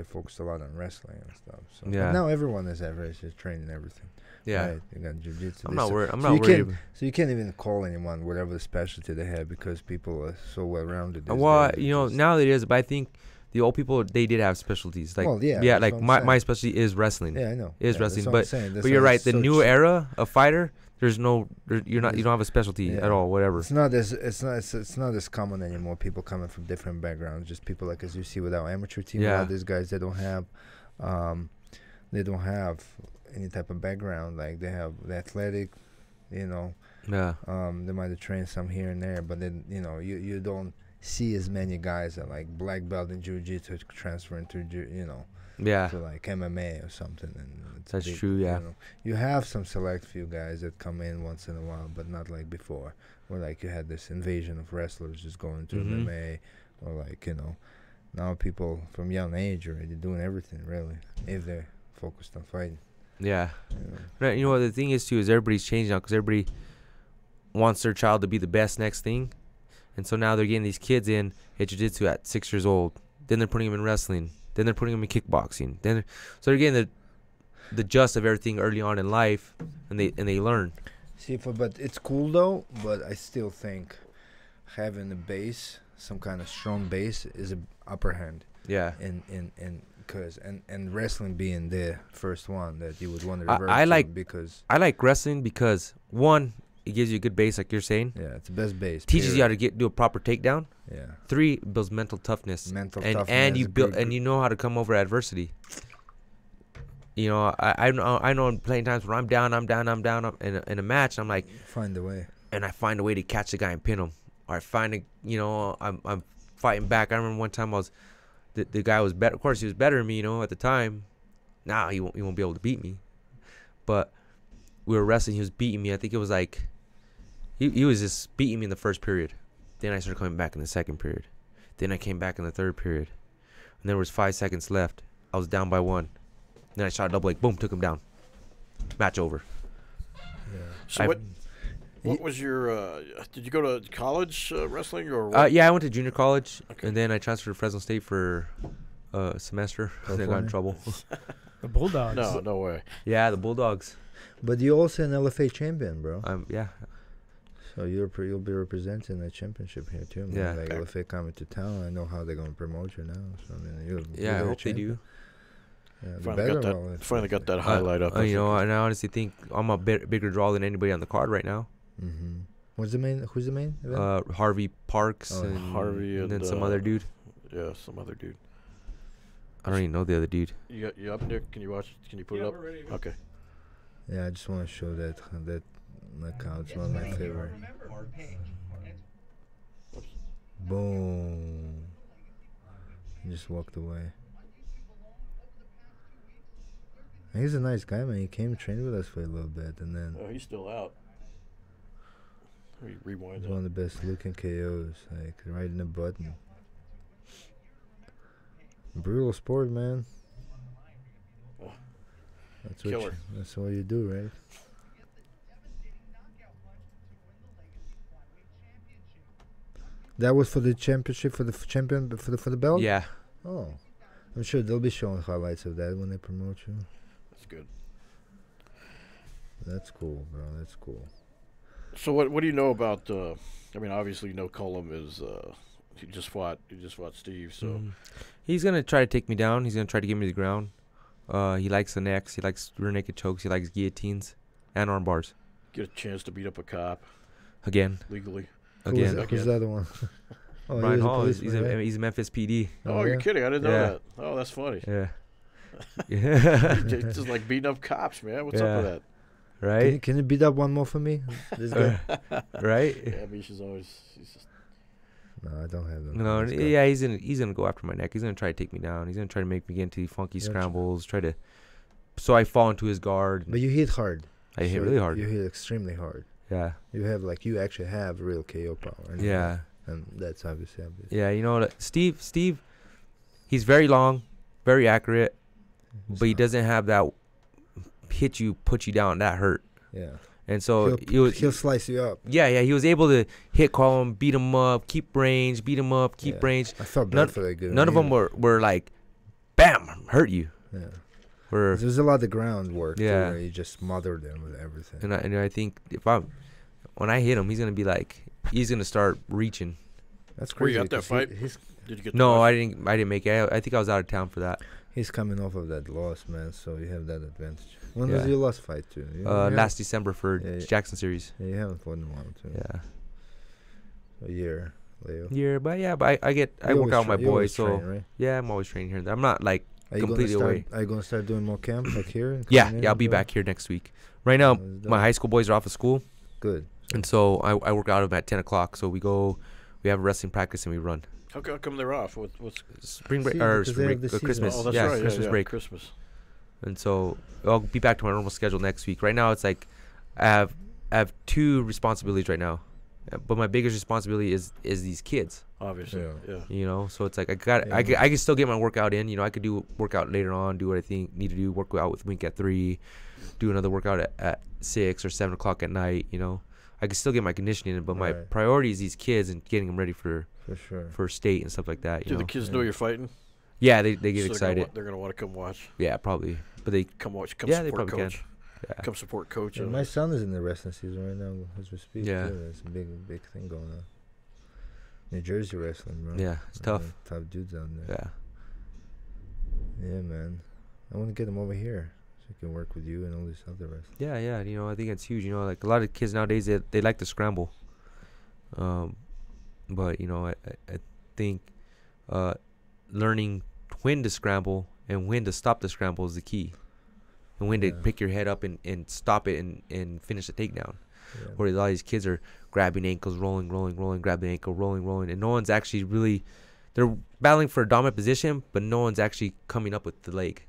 focused a lot on wrestling and stuff. So but Yeah. now everyone is just training everything. Yeah. Right? You got jiu-jitsu. I'm this, not worried. I'm so not you worried. can't- So you can't even call anyone whatever the specialty they have because people are so well rounded. Well, now it is, but I think the old people they did have specialties. Like Well, yeah, yeah, that's like what I'm my saying. my specialty is wrestling. Yeah, I know. It is Yeah, wrestling, that's what I'm saying. That's But you're why right. it's The so new era of fighter, you're not you don't have a specialty Yeah. at all. Whatever. It's not as common anymore. People coming from different backgrounds, just people like as you see with our amateur team. A lot Yeah. of these guys they don't have any type of background. Like they have the athletic, Yeah. they might have trained some here and there, but then you don't see as many guys that like black belt in jiu-jitsu transfer into Yeah. to like MMA or something. And it's That's true, yeah. You have some select few guys that come in once in a while, but not like before, where like you had this invasion of wrestlers just going to Mhm. MMA, or like now people from young age are already doing everything really if they're focused on fighting. Yeah. You know. Right. You know what the thing is too is everybody's changing now because everybody wants their child to be the best next thing, and so now they're getting these kids in jiu-jitsu at 6 years old. Then they're putting them in wrestling. Then they're putting them in kickboxing. So they're getting the gist of everything early on in life, and they learn. See, but it's cool though. But I still think having a base, some kind of strong base, is a upper hand. Yeah. And wrestling being the first one that you would want to I revert to like- because I like wrestling because one, it gives you a good base, like you're saying. yeah, it's the best base. Teaches you how period. to do a proper takedown. Yeah, 3, builds mental toughness. mental and toughness. you build and you know how to come over adversity. I know in playing times when I'm down in a match, I'm like, find a way. and I find a way to catch the guy and pin him, or I find I'm fighting back. I remember one time the guy was better. Of course, he was better than me, at the time. Now he won't be able to beat me. But we were wrestling. He was beating me. I think it was like he was just beating me in the first period. Then I started coming back in the second period. Then I came back in the third period. And there was 5 seconds left. I was down by 1. Then I shot a double leg. Boom, took him down. Match over. Yeah. So what was your? Did you go to college wrestling or? What? Yeah, I went to junior college, Okay. and then I transferred to Fresno State for a semester. Then I got in trouble. The Bulldogs. No way. Yeah, the Bulldogs. But you're also an LFA champion, bro. Yeah. So you'll be representing the championship here too, man. Yeah. Like LFA coming to town. I know how they're gonna promote you now. So I mean, you're Yeah, I you're a hope they do. champion. Yeah, the Finally better got role is Finally got LFA. that highlight up. And I honestly think I'm a bigger draw than anybody on the card right now. Mhm. Who's the main event? Harvey Parks Oh, and Harvey and then and, some other dude. Yeah, some other dude. I don't even know the other dude. You up, Nick? Can you watch? Can you put it up? Okay. Yeah, I just want to show that account's one of my favorite. Boom. He just walked away. He's a nice guy, man. He came train with us for a little bit, and then Oh, he's still out. Rewind he's that. one of the best looking KOs, like right in the button. Brutal sport, man. Oh, That's what killer. that's all you do, right? That was for the championship, for the for the belt. Yeah. Oh, I'm sure they'll be showing highlights of that when they promote you. That's good. That's cool, bro. That's cool. So what do you know about? I mean, obviously, you know Cullum is. He just fought Steve. So Mhm. He's gonna try to take me down. He's gonna try to get me to the ground. He likes the necks. He likes rear naked chokes. He likes guillotines and arm bars. get a chance to beat up a cop Again. legally. Again. Who's the other one? Oh, Brian he was a Hall. He's policeman, right? he's a Memphis PD. Oh, you're yeah? kidding! I didn't know Yeah. that. Oh, that's funny. Yeah. Yeah. Just like beating up cops, man. What's up with that? Right. Can you beat up one more for me? This guy? Right. Yeah, Misha's always. He's just, No, I don't have them. No. This guy. Yeah. He's gonna go after my neck. He's gonna try to take me down. He's gonna try to make me get into funky Yeah, scrambles. Try to. So I fall into his guard. But you hit hard. I hit So really hard. You hit extremely hard. Yeah. You actually have real KO power. And Yeah. And that's obviously obvious. Yeah. You know what? Steve. He's very long, very accurate, but he doesn't have that put you down, that hurt. Yeah. And so He'll slice you up. Yeah, he was able to hit Colin, beat him up, keep range, beat him up, keep Yeah. range. I felt None- bad for that guy. None of them were like, bam, hurt you. Yeah. Or There's a lot of groundwork. too, Yeah. where you just smothered them with everything. and I think when I hit him, he's gonna be like, he's gonna start reaching. That's Were you crazy. at that 'cause fight? He's did you get? to No, watch I didn't make it. I think I was out of town for that. he's coming off of that loss, man. So you have that advantage. When Yeah. was your last fight too? Last December for Yeah, yeah. Jackson series. Yeah, you haven't fought in a while too. Yeah. A year, Leo. Yeah, but I You work always out with my you boys, always so train, right? yeah, I'm always training here and there. I'm not like Are you completely gonna away. start, Are you gonna start doing more camps like here? in Yeah, California I'll be as well? back here next week. Right now, That's my dope. high school boys are off of school, Good. and so I work out of them at 10 o'clock. So we have a wrestling practice and we run. How come they're off? What's? Spring break See, or because spring they have break, the Christmas. Oh, that's yeah, right. Christmas yeah, break. Christmas. And so I'll be back to my normal schedule next week. Right now, it's like I have two responsibilities right now, but my biggest responsibility is these kids. Obviously. Yeah. Yeah. So it's like I Yeah. can still get my workout in. I could do workout later on, do what I think need to do. Work out with Wink at 3, do another workout at 6 or 7 o'clock at night. I can still get my conditioning in, but my Right. priority is these kids and getting them ready for For sure. state and stuff like that. Do the kids know Yeah. you're fighting? Yeah, they get So excited. They're gonna want to come watch. Yeah, probably. But they Come watch. Come Yeah, they support probably coach. yeah. Come support coach. Yeah, my son is in the wrestling season right now as we speak. Yeah. too. There's a big thing going on. New Jersey wrestling, bro. Yeah, it's tough. Tough dudes out there. Yeah. Yeah, man. I want to get them over here so I can work with you and all these other wrestlers. Yeah, I think it's huge. Like a lot of kids nowadays, they like to scramble. But I think learning when to scramble and when to stop the scramble is the key, and when to Yeah. pick your head up and stop it and finish the takedown. Yeah. Where a lot of these kids are grabbing ankles, rolling, grab the ankle, rolling, and no one's actually really they're battling for a dominant position, but no one's actually coming up with the leg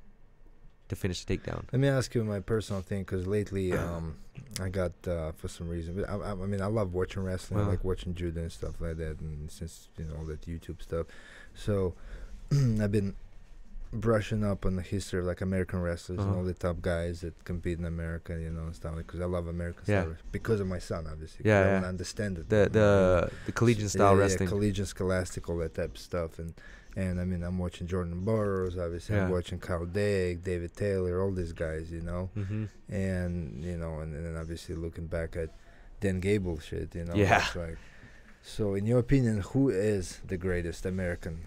to finish the takedown. Let me ask you my personal thing, because lately I got, for some reason, I mean, I love watching wrestling. I like watching judo and stuff like that, and since, all that YouTube stuff. So I've been brushing up on the history of like American wrestlers and all the top guys that compete in America, and stuff, because I love American style because of my son, obviously. I don't understand it. The collegiate style wrestling. Collegiate, scholastic, all that type of stuff, and I mean, I'm watching Jordan Burroughs, obviously. I'm watching Kyle Dake, David Taylor, all these guys, and and then obviously looking back at Dan Gable shit, it's like. So, in your opinion, who is the greatest American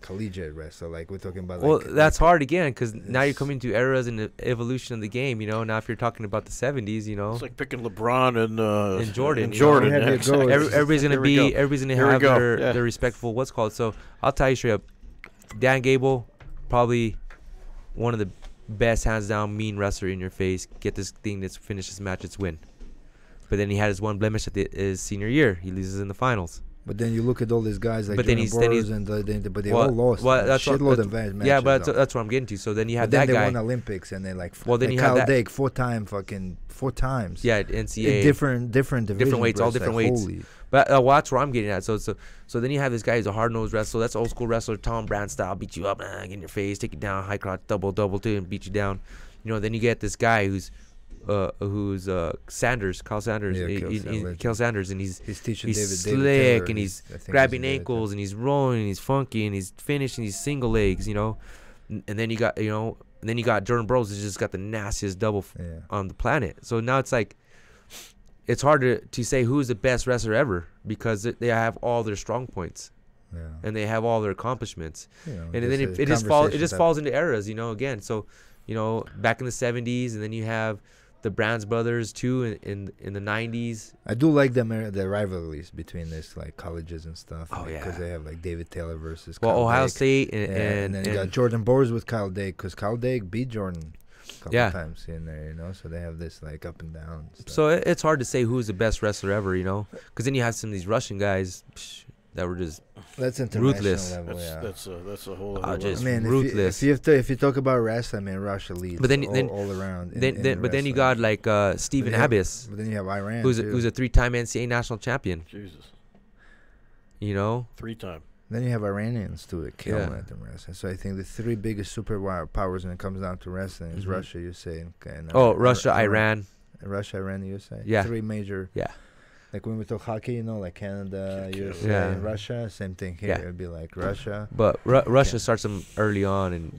collegiate wrestler? Like, we're talking about. Well, that's hard again, because now you're coming to eras in the evolution of the game. Now, if you're talking about the 70s, it's like picking LeBron and Jordan. And Jordan. Everybody's gonna have their respectful what's called. So, I'll tell you straight up, Dan Gable, probably one of the best hands down mean wrestler in your face. Get this thing that's finish this match, it's win. But then he had his one blemish at his senior year. He loses in the finals. But then you look at all these guys like Jordan Burroughs, but they all lost. Well, that's shitload of matches. Yeah, but that's what I'm getting to. So then you have that guy. They won Olympics, and they then you have Kyle Dake four times. Yeah, NCAA. Different divisions. Different weights, all different weights. Holy. But that's where I'm getting at. So then you have this guy who's a hard-nosed wrestler. That's old school wrestler, Tom Brand style. Beat you up, get in your face, take you down, high crotch, double too, and beat you down. Then you get this guy who's Sanders, Kyle Sanders. Kyle Sanders, and he's teaching he's David slick, Taylor, and he's grabbing ankles, and he's rolling, and he's funky, and he's finishing these single legs, And then you got Jordan Burroughs, who's just got the nastiest double on the planet. So now it's like, it's hard to say who's the best wrestler ever, because they have all their strong points. Yeah. And they have all their accomplishments. And then it just falls into eras, again. So, back in the 70s, and then you have the Brands brothers too in the 90s. I do like the rivalries between this like colleges and stuff. Oh, because they have like David Taylor versus Kyle Ohio Dake. State and then you got Jordan Burroughs with Kyle Dake, because Kyle Dake beat Jordan a couple times in there, so they have this like up and down stuff. So it's hard to say who's the best wrestler ever, because then you have some of these Russian guys that were just ruthless. Level, that's a whole other just level. ruthless. if you talk about wrestling, Russia leads. But then all around. But then you got like Stephen Abyss. But then you have Iran, who's a 3-time NCAA national champion. Jesus. 3-time. Then you have Iranians too that kill at the wrestling. So I think the three biggest super powers when it comes down to wrestling is Russia, you say, and Russia, Iran, you say. Yeah. Three major. Yeah. Like when we talk hockey, like Canada, USA, and Russia, same thing here. It would be like Russia. But Russia starts them early on, and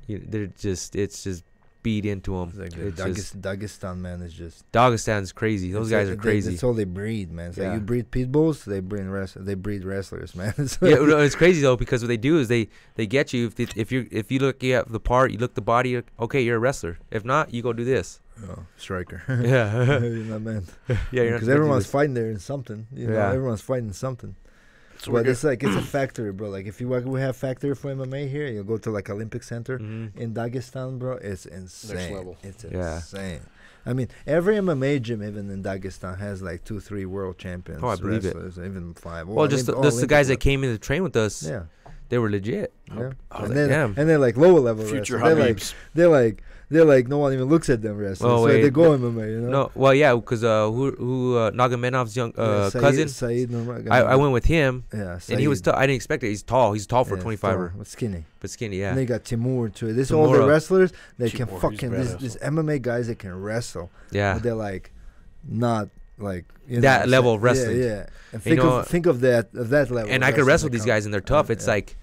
they're it's just beat into them. Like Dagestan, man, is just. Dagestan's crazy. Those guys are crazy. That's all they breed, man. It's like you breed pit bulls, they breed wrestlers, man. It's crazy though, because what they do is they get you if you look at the part, you look the body. Okay, you're a wrestler. If not, you go do this. Oh, striker. Yeah. You're not man. Yeah, because everyone's fighting there in something. Everyone's fighting something. So but it's like it's a factory, bro. Like if we have factory for MMA here, you go to like Olympic Center in Dagestan, bro. It's insane. Next level. It's insane. I mean, every MMA gym, even in Dagestan, has like 2-3 world champions. Oh, I believe it. Even 5. Well, just the guys that came in to train with us. Yeah. They were legit. Yeah. And then like lower level future wrestlers. They're like no one even looks at them wrestling. Oh, so they go MMA, No, well, yeah, because who Nagamenov's young cousin? Saeed I went with him. Yeah, and he was. I didn't expect it. He's tall. He's tall for 25er. But skinny. Yeah. And they got Timur too. This all the wrestlers. They can fucking these MMA guys that can wrestle. Yeah. But they're like not like that level of wrestling. Yeah. And think of that level. And I could wrestle these guys, and they're tough. It's like.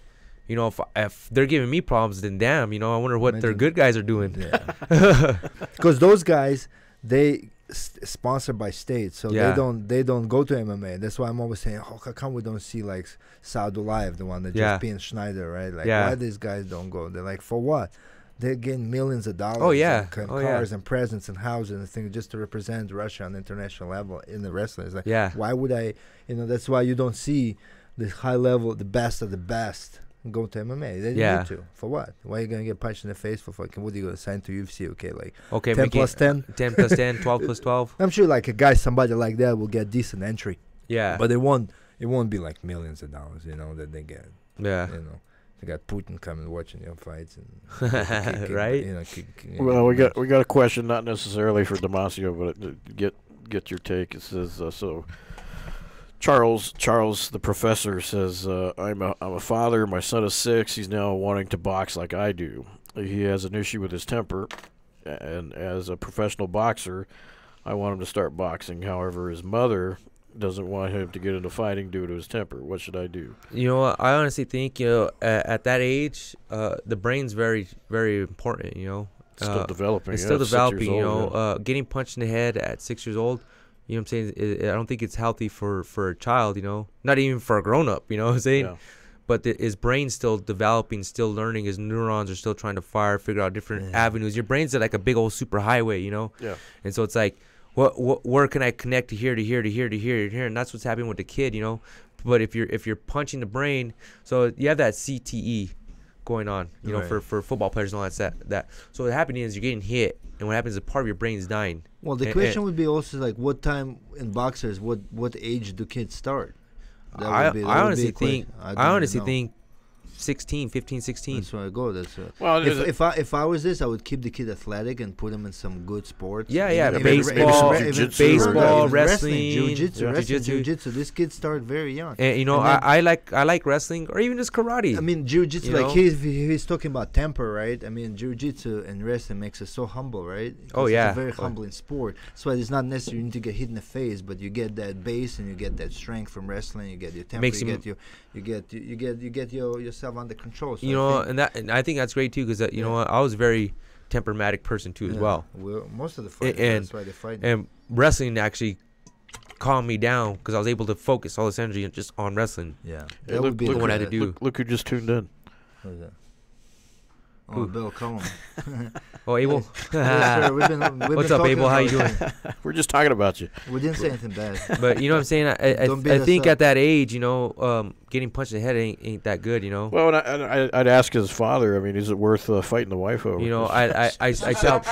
If they're giving me problems, then damn, I wonder what their good guys are doing. Yeah. Because those guys, they sponsored by states, so they don't go to MMA. That's why I'm always saying, how come we don't see like Saad Ulayev, the one that just beat Schneider, right? Like why these guys don't go? They're like, for what? They're getting millions of dollars. Oh yeah, and cars and presents and houses and things just to represent Russia on the international level in the wrestling. It's like, why would I? That's why you don't see the high level, the best of the best. Go to MMA. They need to. For what? Why are you going to get punched in the face for fucking? What are you going to sign to UFC? Okay, 10 plus 10? 10 plus 10, 12 plus 12. I'm sure like somebody like that will get decent entry. Yeah. But they won't, it won't be like millions of dollars, that they get. Yeah. They got Putin coming watching your fights and Right? Well, we got a question, not necessarily for Damacio, but get your take. It says so. Charles, the professor says, I'm a father. My son is 6. He's now wanting to box like I do. He has an issue with his temper, and as a professional boxer, I want him to start boxing. However, his mother doesn't want him to get into fighting due to his temper. What should I do? You know what? I honestly think, at that age, the brain's very, very important, Still developing. It's yeah, still 6 years developing, old, getting punched in the head at 6 years old, you know what I'm saying? I don't think it's healthy for a child, not even for a grown-up, you know what I'm saying? Yeah. But his brain's still developing, still learning. His neurons are still trying to fire, figure out different avenues. Your brain's like a big old super highway, Yeah. And so it's like, where can I connect to here, to here, to here, to here, to here? And that's what's happening with the kid, But if you're punching the brain, so you have that CTE going on, Right. for football players and all that. So what happening is you're getting hit, and what happens is part of your brain is dying. Well, the question would be also like, what time in boxers? What age do kids start? I honestly think 16, 15, 16. That's where I go. That's Well, if I was this, I would keep the kid athletic and put him in some good sports. Yeah, maybe baseball, some jiu-jitsu baseball, or wrestling, jiu-jitsu. This kid start very young. And I like wrestling or even just karate. I mean, jiu-jitsu, like he's talking about temper, right? I mean, jiu-jitsu and wrestling makes us so humble, right? Oh, It's yeah. a very humbling sport. So it's not necessarily you need to get hit in the face, but you get that base and you get that strength from wrestling. You get your temper. You get yourself under control. So and I think that's great too, because I was a very temperamatic person too as well. Most of the fighters, that's why they fight. And wrestling actually calmed me down because I was able to focus all this energy just on wrestling. Yeah, Hey, that would be what I had to do. Look who just tuned in. What is that? Oh, Bill Cullum. Oh, Abel. Yes, sir. We've What's been up, Abel? How you talking doing? We're just talking about you. We didn't say anything bad. But you know what I'm saying? Don't beat I us think up. at that age, getting punched in the head ain't that good, Well, and I'd ask his father. I mean, is it worth fighting the wife over? I tell,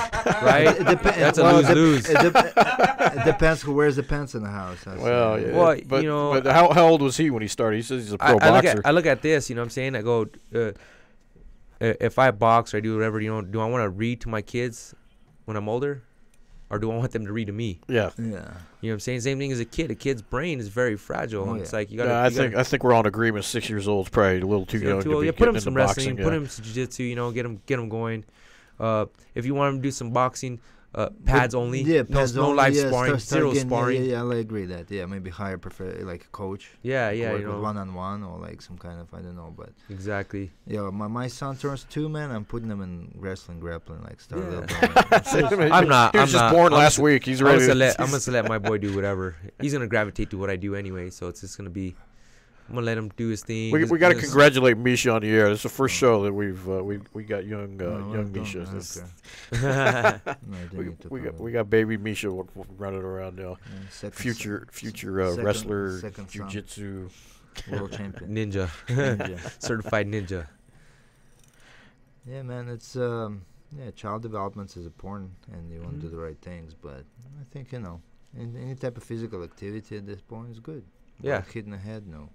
right? That's a lose-lose. It depends who wears the pants in the house. Well, yeah. Well, but how old was he when he started? He says he's a pro boxer. I look at this, you know what I'm saying? I go, if I box or I do whatever, do I want to read to my kids when I'm older? Or do I want them to read to me? Yeah. Yeah. You know what I'm saying? Same thing as a kid. A kid's brain is very fragile. Oh, and it's yeah. like you got to. I think we're all in agreement. 6 years old is probably a little too young to be put getting him some into wrestling, boxing. put him some jiu-jitsu, get him going. If you want him to do some boxing, pads only. Yeah, pads no only. live Yeah, sparring, start zero getting, sparring. Yeah, I agree that. Yeah, maybe hire like a coach. Yeah, Work you with know. one-on-one or like some kind of, I don't know, but Exactly. yeah, my son turns 2, man. I'm putting him in wrestling, grappling, like start Yeah. little. I'm not. He was just born last week. He's ready. I'm gonna let my boy do whatever. He's gonna gravitate to what I do anyway, so it's just gonna be. I'm gonna let him do his thing. We got to congratulate Misha on the air. It's the first show that we got young don't, Misha. okay. We got baby Misha running around now. Future wrestler, second son. jiu-jitsu. World champion. Ninja. Ninja. Certified ninja. Yeah, man, it's child development is important, and you want to do the right things. But I think any type of physical activity at this point is good. Yeah. But hitting the head, no.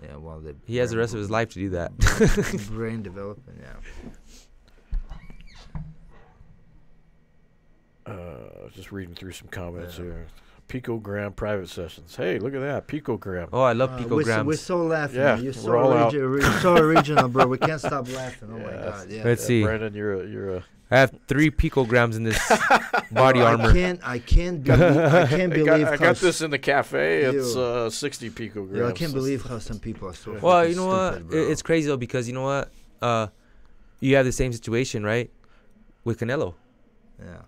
Yeah, while He has the rest of his life to do that. brain development, yeah. Just reading through some comments here. Picogram private sessions. Hey, look at that Picogram. Oh, I love picograms. We're so laughing. Yeah, You're we're all out. so original, bro. We can't stop laughing. Oh my Yeah. God. Yeah. Let's see. Brandon, you're a. I have 3 picograms in this body armor. I can't believe. I got this in the cafe. It's Ew. 60 picograms. Yeah, I can't believe how some people are so. Well, fucking you know stupid, what? bro. It's crazy though, because you know what? You have the same situation, right? With Canelo, Yeah.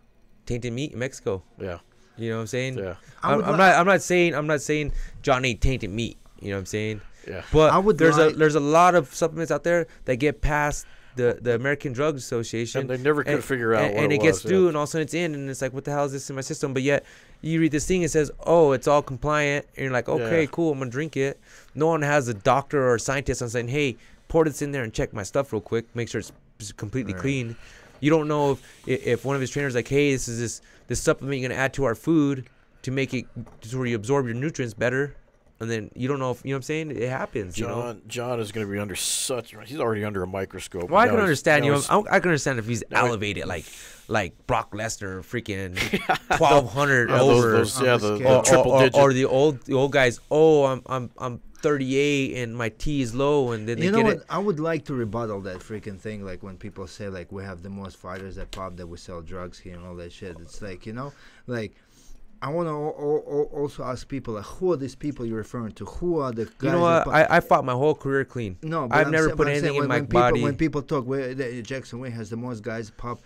tainted meat in Mexico. Yeah. You know what I'm saying? Yeah. I'm not saying John ate tainted meat. You know what I'm saying? Yeah. But there's a lot of supplements out there that get past the American Drug Association, And they never could figure out what and it it gets was, through, yeah. and all of a sudden it's in, and it's like, what the hell is this in my system? But yet you read this thing, it says, oh, it's all compliant, and you're like, okay, Yeah. cool, I'm gonna drink it. No one has a doctor or a scientist on saying, hey, pour this in there and check my stuff real quick, make sure it's completely Right. clean. You don't know if one of his trainers like, hey, this supplement you're gonna add to our food to make it to where you absorb your nutrients better. and then you don't know if you know what I'm saying. It happens. You know. John is going to be under he's already under a microscope. Well, I can understand I can understand if he's elevated like Brock Lesnar, freaking 1,200 over, the triple digit, or the old guys. Oh, I'm 38 and my T is low, and then they get it. I would like to rebuttal that freaking thing, like when people say like we have the most fighters that pop, that we sell drugs here and all that shit. It's like, like I want to also ask people, like, who are these people you're referring to? Who are the guys? You know what? I fought my whole career clean. No, but I've never put anything in my body. When people talk, Jackson Wayne has the most guys pop.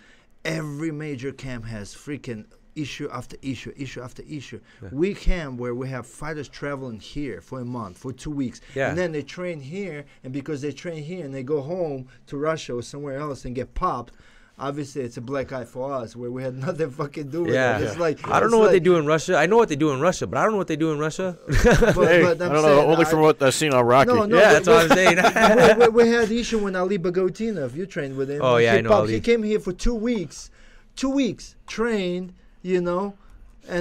Every major camp has freaking issue after issue after issue. Yeah. We camp where we have fighters traveling here for a month, for 2 weeks, and then they train here, and because they train here and they go home to Russia or somewhere else and get popped. Obviously, it's a black eye for us, where we had nothing fucking do with it. It's like I don't know what they do in Russia. I know what they do in Russia, but I don't know what they do in Russia. But I don't know. Only from what I've seen on Rocky. No, that's what I'm saying. we had the issue when Ali Bagotinov, you trained with him. Oh yeah, I know. Ali. He came here for 2 weeks, trained, and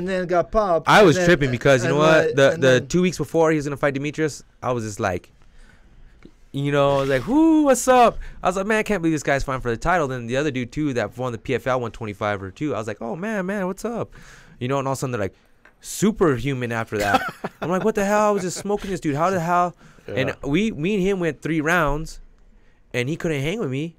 then got popped. I was tripping because you know what? The 2 weeks before he was gonna fight Demetrius, I was just like. I was like, whoo, what's up? I was like, man, I can't believe this guy's fighting for the title. Then the other dude, too, that won the PFL 125 or 2, I was like, oh, man, what's up? And all of a sudden they're like, superhuman after that. I'm like, what the hell? I was just smoking this dude. How the hell? Yeah. And me and him went 3 rounds, and he couldn't hang with me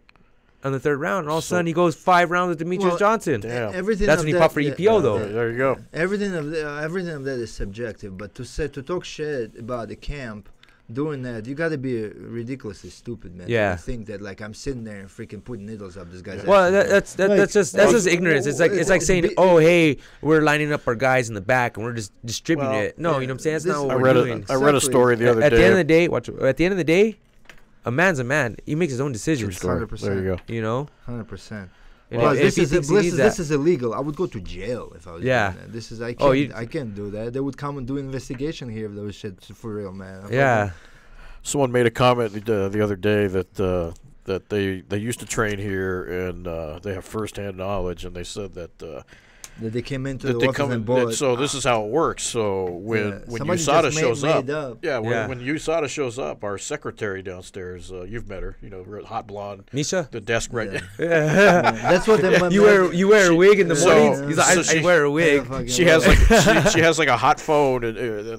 on the 3rd round. And all of a sudden he goes 5 rounds with Demetrius Johnson. Damn. That's when he popped for EPO, though. There you go. Everything of that is subjective. But to talk shit about the camp, doing that, you gotta be ridiculously stupid, man. Yeah. To think that like I'm sitting there and freaking putting needles up this guy's ass. Well, that's just ignorance. It's like saying, oh, hey, we're lining up our guys in the back and we're just distributing it. No, you know what I'm saying? That's not what we're doing. I read a story the other day. At the end of the day, a man's a man. He makes his own decisions. 100%. There you go. 100%. Well, this is illegal. I would go to jail if I was doing that. This is I can't do that. They would come and do investigation here if those shit for real, man. Someone made a comment the other day that they used to train here and they have firsthand knowledge, and they said that they came into the office and bought. So this is how it works. So when USADA shows up, when USADA shows up, our secretary downstairs, you've met her, hot blonde, Misha, the desk right there. That's what you wear a wig in the morning. He's like, I wear a wig. She has like a hot phone,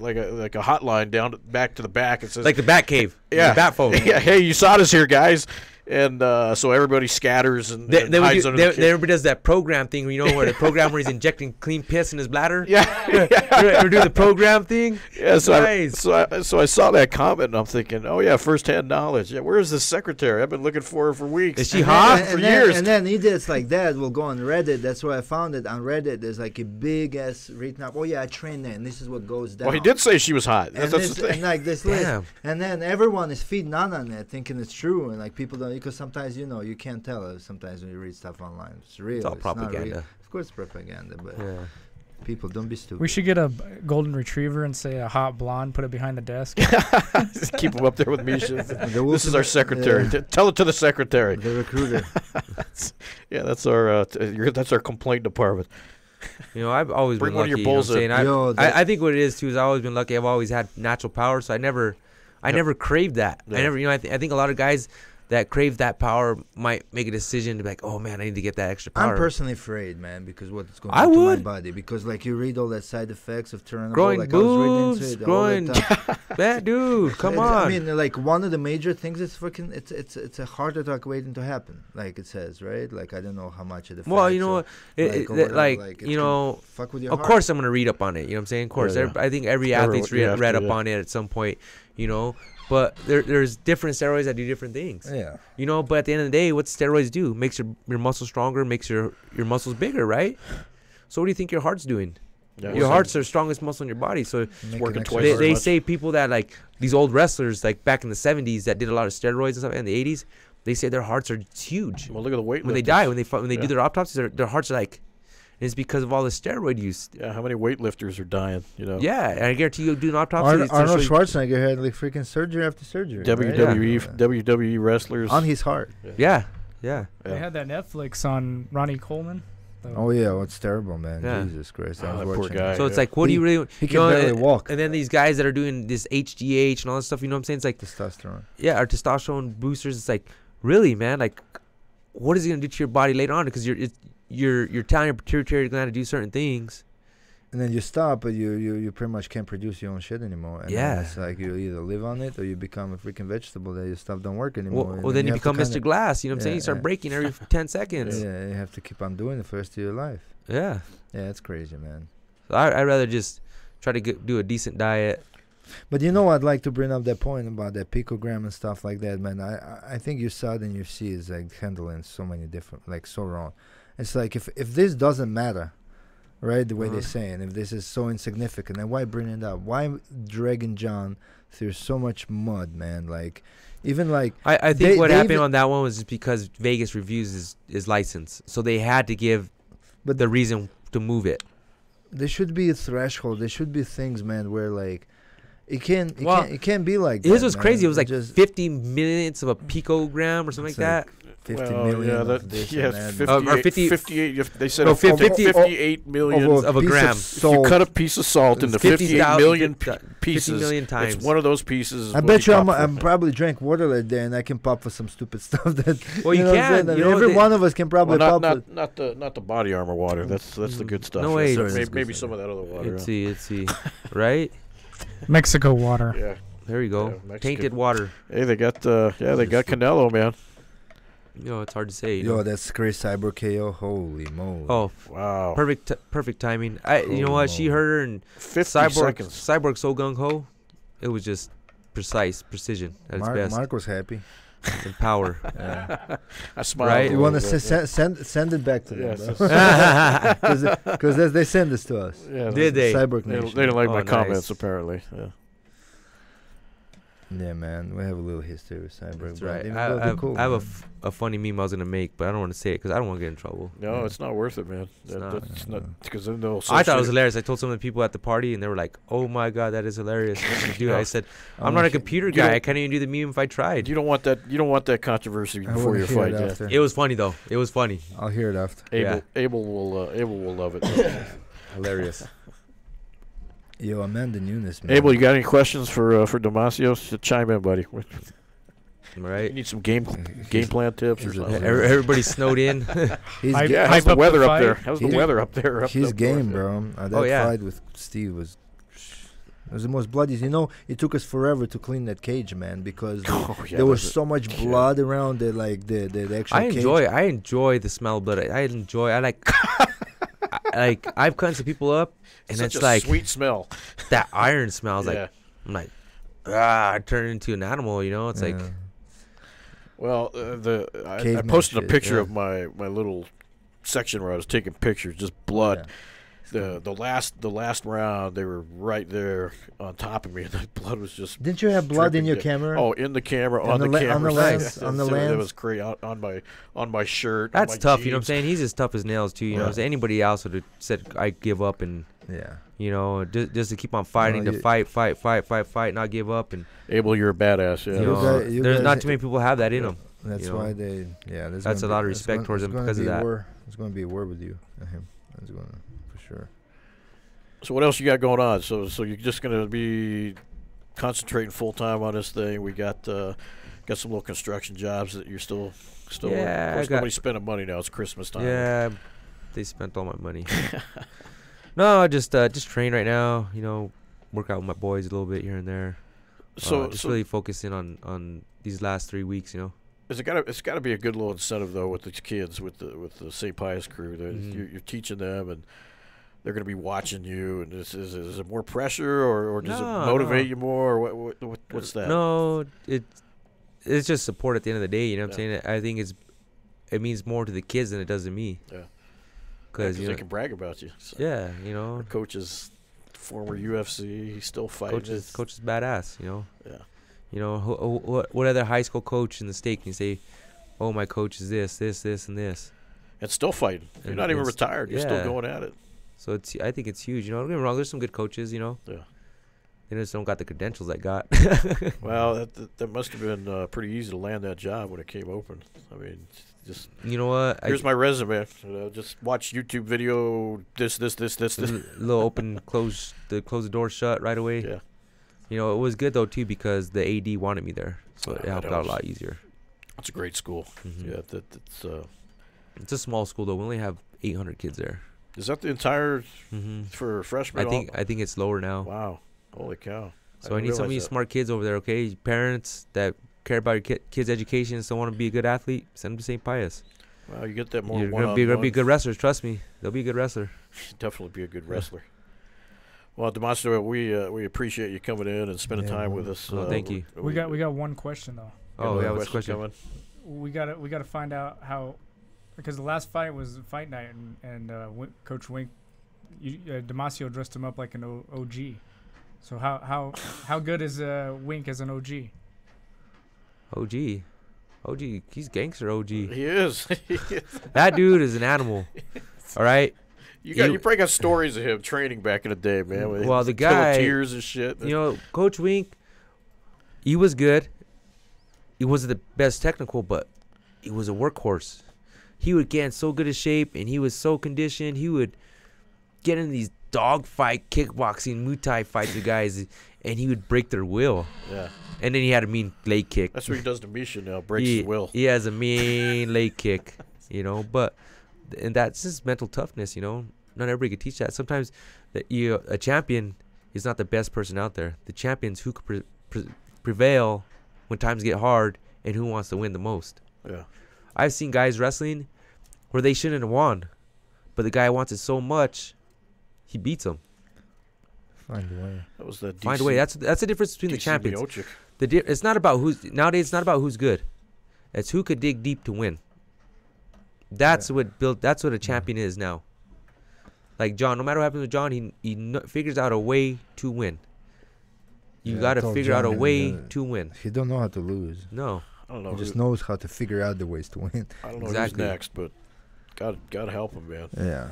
like a hotline down back to the back. It says like the Bat Cave, the Bat phone. Yeah, hey, USADA's here, guys. And so everybody scatters and hides under the everybody does that program thing, where the program where he's injecting clean piss in his bladder. Yeah. Or do the program thing. Yeah. So I saw that comment and I'm thinking, oh yeah, first-hand knowledge. Yeah. Where's the secretary? I've been looking for her for weeks. Is she hot? For years. And then idiots like that will go on Reddit. That's where I found it on Reddit. There's like a big ass written up. Oh yeah, I trained there, and this is what goes down. Well, he did say she was hot. That's the thing. And like this list. And then everyone is feeding on it, thinking it's true, and like people don't. Because sometimes you can't tell sometimes when you read stuff online. It's real. It's all propaganda. Not real. Of course, it's propaganda, but people don't be stupid. We should get a golden retriever and say a hot blonde, put it behind the desk. Just keep him up there with Misha. This is our secretary. Tell it to the secretary. The recruiter. That's our complaint department. I've always bring been one lucky. Of your bulls in. I think what it is too is I've always been lucky. I've always had natural power, so I never craved that. Yeah. I never, I think a lot of guys that crave that power might make a decision to be like, oh man, I need to get that extra power. I'm personally afraid, man, because what's going on to my body. Because like you read all that side effects of turning growing like boobs, growing that dude. Come on. I mean, like one of the major things is freaking. It's a heart attack waiting to happen. Like it says, right? Like I don't know how much it affects. Well, you know what? Fuck with your of heart. course, I'm gonna read up on it. You know what I'm saying? Of course, I think every athlete's read up on it at some point. But there's different steroids that do different things. Yeah. But at the end of the day, what steroids do? Makes your muscles stronger, makes your muscles bigger, right? So what do you think your heart's doing? Yeah, your heart's the strongest muscle in your body. So it's working twice. They say people that like these old wrestlers like back in the 70s that did a lot of steroids and stuff in the 80s, they say their hearts are huge. Well, look at the weight. When they die, when they do their autopsies, their hearts are like. It's because of all the steroid use. Yeah, how many weightlifters are dying? Yeah, and I guarantee you do an autopsy. Arnold Schwarzenegger had like freaking surgery after surgery. WWE wrestlers on his heart. Yeah. They had that Netflix on Ronnie Coleman. though. Oh yeah, it's terrible, man. Yeah. Jesus Christ, I Oh, was that poor watching. guy. So it's like, what do you really? He you can know, barely walk. And then these guys that are doing this HGH and all this stuff, you know what I'm saying? It's like, Testosterone. yeah, our testosterone boosters. It's like, really, man, like, what is it gonna do to your body later on? Because you're telling your pituitary gland to do certain things. And then you stop, but you pretty much can't produce your own shit anymore. And then Yeah. it's like you either live on it or you become a freaking vegetable that your stuff don't work anymore. Well, then you have to become Mr. kinda- Glass. You know what I'm saying? Yeah, You start yeah. breaking every 10 seconds. Yeah, you have to keep on doing it for the rest of your life. Yeah. Yeah, it's crazy, man. So I'd rather just try to do a decent diet. But you know, I'd like to bring up that point about that picogram and stuff like that, man. I think your side and your C is like handling so many different, like so wrong. It's like if this doesn't matter, right, the way they're saying, if this is so insignificant, then why bring it up? Why dragging John through so much mud, man? Like, even like I think They- what they happened even- on that one was just because Vegas Reviews is licensed, so they had to give But- the reason to move it. there should be a threshold. There should be things, man, where like it can't be like His that, was man. crazy. It was like just 50 minutes of a picogram or something like It's that. 50 Well, million yeah, of that, this yeah, and that. 58, 50 58, they said Oh, 58 million. of a piece gram. Of If you salt. cut a piece of salt into 58 50,000 million 50 pieces, million times. it's one of those pieces. I would bet be you popped I'm for. probably drank water that day and I can pop for some stupid stuff that. Well, you know what I'm can. saying? I You mean, know, every they- one of us can probably Well, pop not the body armor water. That's the good stuff. No way. That's- Sorry. maybe some of that other water. Let's see. Right? Mexico water. Yeah. There you go. Yeah, Mexican. Tainted water. Hey, they got Canelo, man. You know, it's hard to say. You Yo, know? that's great cyber KO. Holy moly. Oh, Wow. perfect timing. You know what? She heard her and 50 seconds. Cyborg so gung ho. It was just precision at its best, Mark was happy. and power. Yeah. I smiled. Right? a You want to little bit, send it back to them, Yes, bro. Because they send this to us. yeah, Did they? Cyborg They Nation. didn't like Oh, my nice. comments, apparently. Yeah. Yeah, man. We have a little history with Cyborg. That's but right. they're I cool, have man. a funny meme I was gonna make, but I don't want to say it because I don't want to get in trouble. No, Yeah. it's not worth it, man. It's not. That's not because then they'll. I thought it was associate hilarious. I told some of the people at the party, and they were like, "Oh my god, that is hilarious!" What did you do? I said, I "I'm not a wanna computer you guy. don't- I can't even do the meme if I tried." You don't want that. You don't want that controversy I before wanna your hear fight. it Yeah. after. It was funny though. It was funny. I'll hear it after. Abel will love it. Hilarious. Yo, Amanda Nunes, man. Abel, you got any questions for Damacio? Just chime in, buddy. You Right? need some game plan tips or he's a- something. Everybody snowed in. He's I- Yeah, Hype how's the up the weather up fight. there? How's the He's- weather up there? He's up game, north? bro. That Oh, yeah. fight with Steve was. It was the most bloody. You know, it took us forever to clean that cage, man, because Oh, yeah, there was that's it. so much blood around the the actual I cage. enjoy the smell of blood. I like I've cut some people up, and Such it's a like sweet smell. that iron smells. Yeah. Like I'm like, I turn into an animal. You know, it's like Yeah. Well, I Caveman posted a shit, picture yeah. of my little section where I was taking pictures, just blood. The last round, they were right there on top of me, and the blood was just. Didn't you have blood in dripping your down. camera? Oh, in the camera, On on the the la- camera, on the lens, on the It lens? was great on my shirt. on that's my tough. You know what I'm jeans. saying? He's as tough as nails too. You know, Yeah. what I'm saying? Anybody else would have said I give up and Yeah. you know just to keep on fighting, No, to you- fight, not give up, and Abel, you're a badass. Yeah. you You know, guys- you there's guys- not too many people have that in them. That's You know, why they. Yeah. that's a lot of respect towards him because of that. There's going to be a war with you and him. That's going to for sure. So what else you got going on? So you're just gonna be concentrating full time on this thing. We got some little construction jobs that you're still. Yeah, Of I course, got- nobody's spending money now. It's Christmas time. Yeah, they spent all my money. No, just train right now. You know, work out with my boys a little bit here and there. So Just really focusing on these last 3 weeks. You know. it's got to be a good little incentive though with these kids with the St. Pius crew. Mhm. You're teaching them and they're going to be watching you. And is it more pressure or does No, it motivate no. you more? Or what's that? No, it's just support at the end of the day. You know what I'm Yeah. saying? I think it means more to the kids than it does to me. Yeah. Because they can brag about you. So yeah, you know, our coach is former UFC. He's still fighting. coach is badass. You know. Yeah. You know, what other high school coach in the state can you say, "Oh, my coach is this, and this." And still fighting. You're And not even it's- retired. You're yeah. still going at it. So I think it's huge. You know, don't get me wrong. There's some good coaches. You know. Yeah. They just don't got the credentials I got. Well, that must have been pretty easy to land that job when it came open. I mean, just You know what? here's my resume. Just watch YouTube video. This. Little open, close the door shut right away. Yeah. You know, it was good though too because the AD wanted me there, so it helped out a lot easier. It's a great school. Mhm. Yeah, that's. It's a small school though. We only have 800 kids there. Is that the entire Hmm for freshmen? I think it's lower now. Wow, holy cow! So I need some of these smart kids over there. Okay, parents that care about your kids' education and still want to be a good athlete, send them to St. Pius. Wow, you get that more. You're gonna be good wrestlers. Trust me, they'll be a good wrestler. Definitely be a good wrestler. Well, Damacio, we appreciate you coming in and spending time with us. Oh, thank you. We got one question though. Oh yeah, what's the question? coming? We gotta find out how, because the last fight was fight night and Coach Wink, Damacio dressed him up like an OG. So how good is Wink as an OG? OG, he's gangster. OG. He is. That dude is an animal. All right. You probably got stories of him training back in the day, man. with Well, the guy, tears and shit. You know, Coach Wink, he was good. He wasn't the best technical, but he was a workhorse. He would get in so good a shape, and he was so conditioned. He would get in these dogfight, kickboxing, Muay Thai fights with guys, and he would break their will. Yeah. And then he had a mean leg kick. That's what he does to Misha now. Breaks his will. He has a mean leg kick, you know. But and that's just mental toughness, you know. Not everybody could teach that. Sometimes a champion is not the best person out there. The champion's who could prevail when times get hard and who wants to win the most. Yeah. I've seen guys wrestling where they shouldn't have won, but the guy wants it so much, he beats them. Find a way. That was the Find a way. That's the difference between the champions. Miocic. It's not about nowadays. It's not about who's good. It's who could dig deep to win. That's what a champion is now. Like John, no matter what happens with John, he figures out a way to win. You got to figure out a way to win. He don't know how to lose. No. I don't know. He just knows how to figure out the ways to win. I don't know Exactly. who's next, but gotta help him, man. Yeah.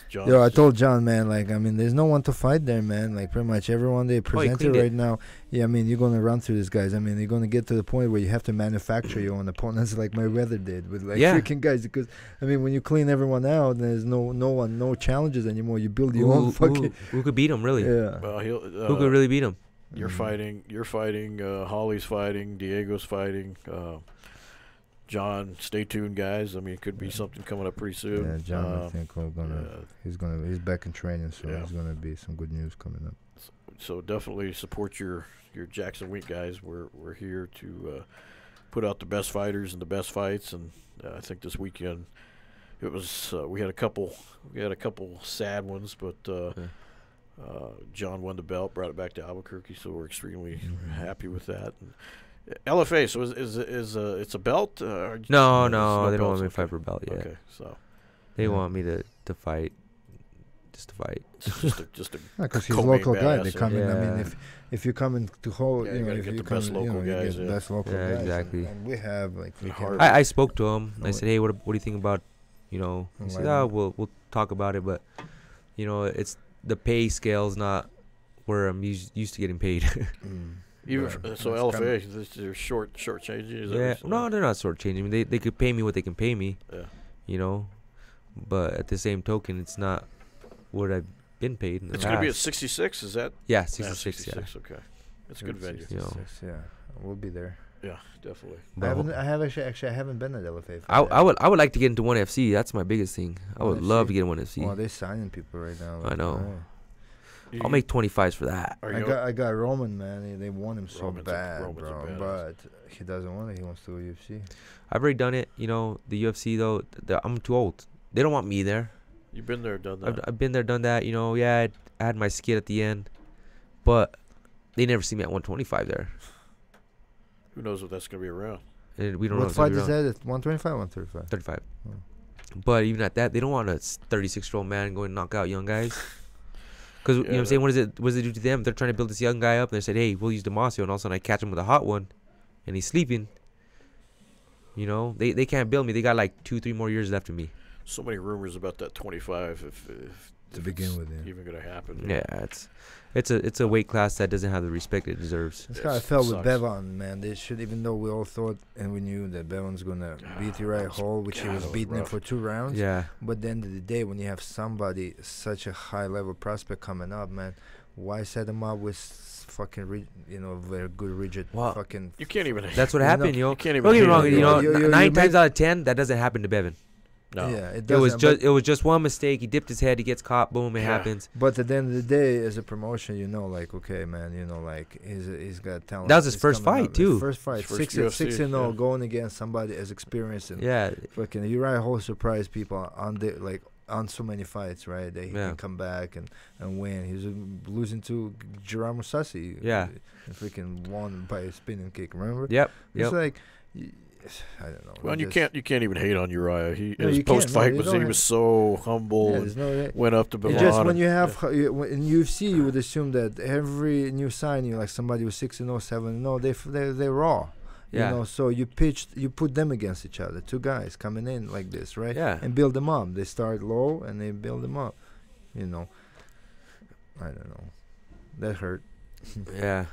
John Yo, I told John, man, like, I mean, there's no one to fight there, man. Like, pretty much everyone they presented cleaned right it. now. Yeah, I mean, you're going to run through these guys. I mean, you're going to get to the point where you have to manufacture your own opponents like my weather did with, like, freaking guys. Because, I mean, when you clean everyone out, there's no challenges anymore. You build your own fucking... Who could beat him, really? Yeah. Well, Who could really beat him? You're fighting. Holly's fighting. Diego's fighting. John, stay tuned, guys. I mean, it could be something coming up pretty soon. Yeah, John, I think he's back in training, so Yeah. there's gonna be some good news coming up. So definitely support your Jackson Wink guys. We're here to put out the best fighters and the best fights, and I think this weekend it was we had a couple sad ones, but John won the belt, brought it back to Albuquerque, so we're extremely happy with that. And LFA, so is it's a belt? No, there's they don't belts? want me to Okay. fight for a belt yet. Okay, so They want me to fight, just to fight. just a Because he's a co-main local guy. badass, They come in. I mean, Yeah. if you come in to hold, Yeah, you you know, gotta if get you the come, best local you guys, get yeah. best local Yeah, guys. exactly. And we have like we Hard. can. I spoke to him. I No, said, hey, what do you think about, you know? He said, Right. we'll talk about it, but you know, it's the pay scale's not where I'm used to getting paid. Even Right. so, It's LFA, they're short changing. Is that what Yeah, you're saying? no, they're not shortchanging me. They could pay me what they can pay me. Yeah. You know, but at the same token, it's not what I've been paid in the It's past. gonna be at 66. Is that? Yeah, Yeah, 66. Yeah. 66. Okay, it's a good venue. You know. Yeah, we'll be there. Yeah, definitely. But I haven't actually I haven't been at LFA. I would like to get into ONE FC. That's my biggest thing. I would 1FC. love to get in ONE FC. Well, they're signing people right now. I know. alright. I'll make 25s for that. Are I you? got Roman, man. They want him so Roman's a bad, badass. bro. But he doesn't want it. He wants to go UFC. I've already done it. You know, the UFC though. I'm too old. They don't want me there. You've been there, done that. I've been there, done that. You know, yeah, I had my skid at the end, but they never see me at 125 there. Who knows if that's gonna be around? And we don't know What if it's gonna fight be is around. that? At 125, 135. 35. Oh. But even at that, they don't want a 36-year-old man going to knock out young guys. Because, you know what I'm saying? What does it do to them? They're trying to build this young guy up, and they said, hey, we'll use Damacio, and all of a sudden I catch him with a hot one, and he's sleeping. You know? They can't build me. They got like 2-3 more years left of me. So many rumors about that 25. If to begin with. Yeah. even going to happen. Yeah, it's a weight class that doesn't have the respect it deserves. That's Yeah, how I felt with sucks. Bevan, man. They should, even though we all thought and we knew that Bevan's gonna beat Uriah Hall, which he was that was beating him rough. for 2 rounds. Yeah, But at the end of the day, when you have somebody such a high level prospect coming up, man, why set him up with fucking very good rigid Well, fucking. You can't even. that's what You know, happened, yo. you can't even. Don't get me hate wrong, on you know, you 9 make- times out of 10 that doesn't happen to Bevan. No. Yeah, It was doesn't, just one mistake. He dipped his head. He gets caught. Boom, it Yeah. happens. But at the end of the day, as a promotion, like, okay, man, like he's got talent. That was his He's first coming fight, up. too. His first fight, His first 6 and 0, UFC, going against somebody as experienced and Yeah, fucking Uriah Hall surprised people on so many fights, right? That he Yeah. can come back and win. He was losing to Gerard Mousasi. Yeah. And freaking won by a spinning kick. Remember? yep, It's yep. like, I don't know. Well, and you just- can't even hate on Uriah. No, His you can't. post fight No, you was don't he was so humble Yeah, and there's no. went up to Bevan. It's just when and- you have in UFC, you would assume that every new signing, like somebody was 6-0, 7-0, they're raw. Yeah. You know, so you put them against each other, 2 guys coming in like this, right? Yeah. And build them up. They start low and they build them up. You know, I don't know. That hurt Yeah.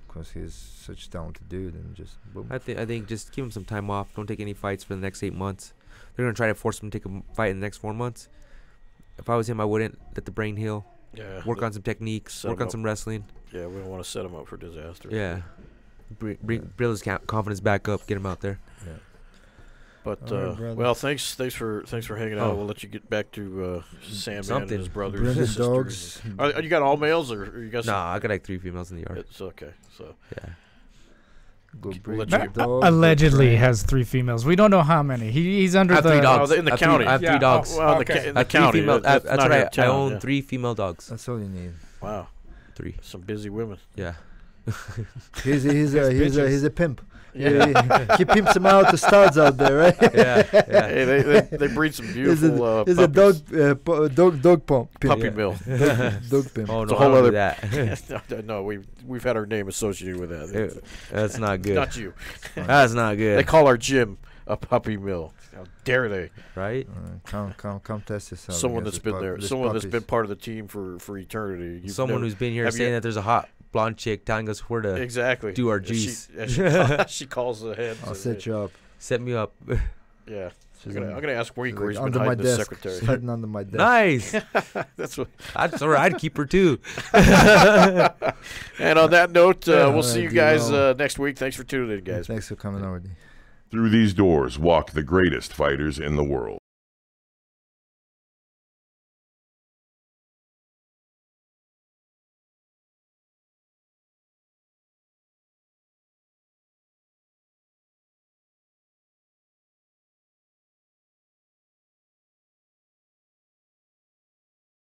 because he's such a talented dude and just boom. I think just give him some time off. Don't take any fights for the next 8 months. They're gonna try to force him to take a fight in the next 4 months. If I was him, I wouldn't let the brain heal. Yeah, Work on some techniques. set Work him on up. some wrestling. Yeah, we don't want to set him up for disaster. Yeah. Build his confidence back up. Get him out there. Yeah. But All right, brother. well, thanks for hanging out. Oh. We'll let you get back to Sandman and Something. his brothers. Bring and the sisters. dogs. Are you got all males or you got? Nah, I got like 3 females in the yard. It's okay. So Yeah. Go We'll bring let the you get- dogs. Allegedly go has 3 females. We don't know how many. He's under I have the 3 dogs. Oh, in the I have county. I have Yeah, 3 dogs. well, Okay. in I the have 3 county. female. That's That's not right. here in I town, own yeah. 3 female dogs. That's all you need. Wow, 3. some busy women. Yeah. He's a pimp. Yeah. He pimps them out, the studs out there, right? Yeah. Yeah. Hey, they breed some beautiful He's a puppies. dog pump. Pimp. Puppy mill. Dog pimp. Oh It's no, a whole I don't other- do that. No, we've had our name associated with that. That's not good. Not you. That's not good. They call our gym a puppy mill. How dare they? Right? Come test yourself. Someone against that's been this there. this Someone that's puppies. been part of the team for eternity. You've Someone never- who's been here have saying you- that there's a hot blonde chick telling us where to exactly do our And G's. She calls the head. I'll says, set you up. set me up. Yeah. She's I'm gonna ask Week she's where like he's been under my hiding his desk. secretary. She's hiding under my desk. Nice. That's what. I'd, sorry, I'd keep her too. And on that note, we'll see you Alright, guys D-Lo. next week. Thanks for tuning in, guys. Thanks for coming over. Through these doors walk the greatest fighters in the world.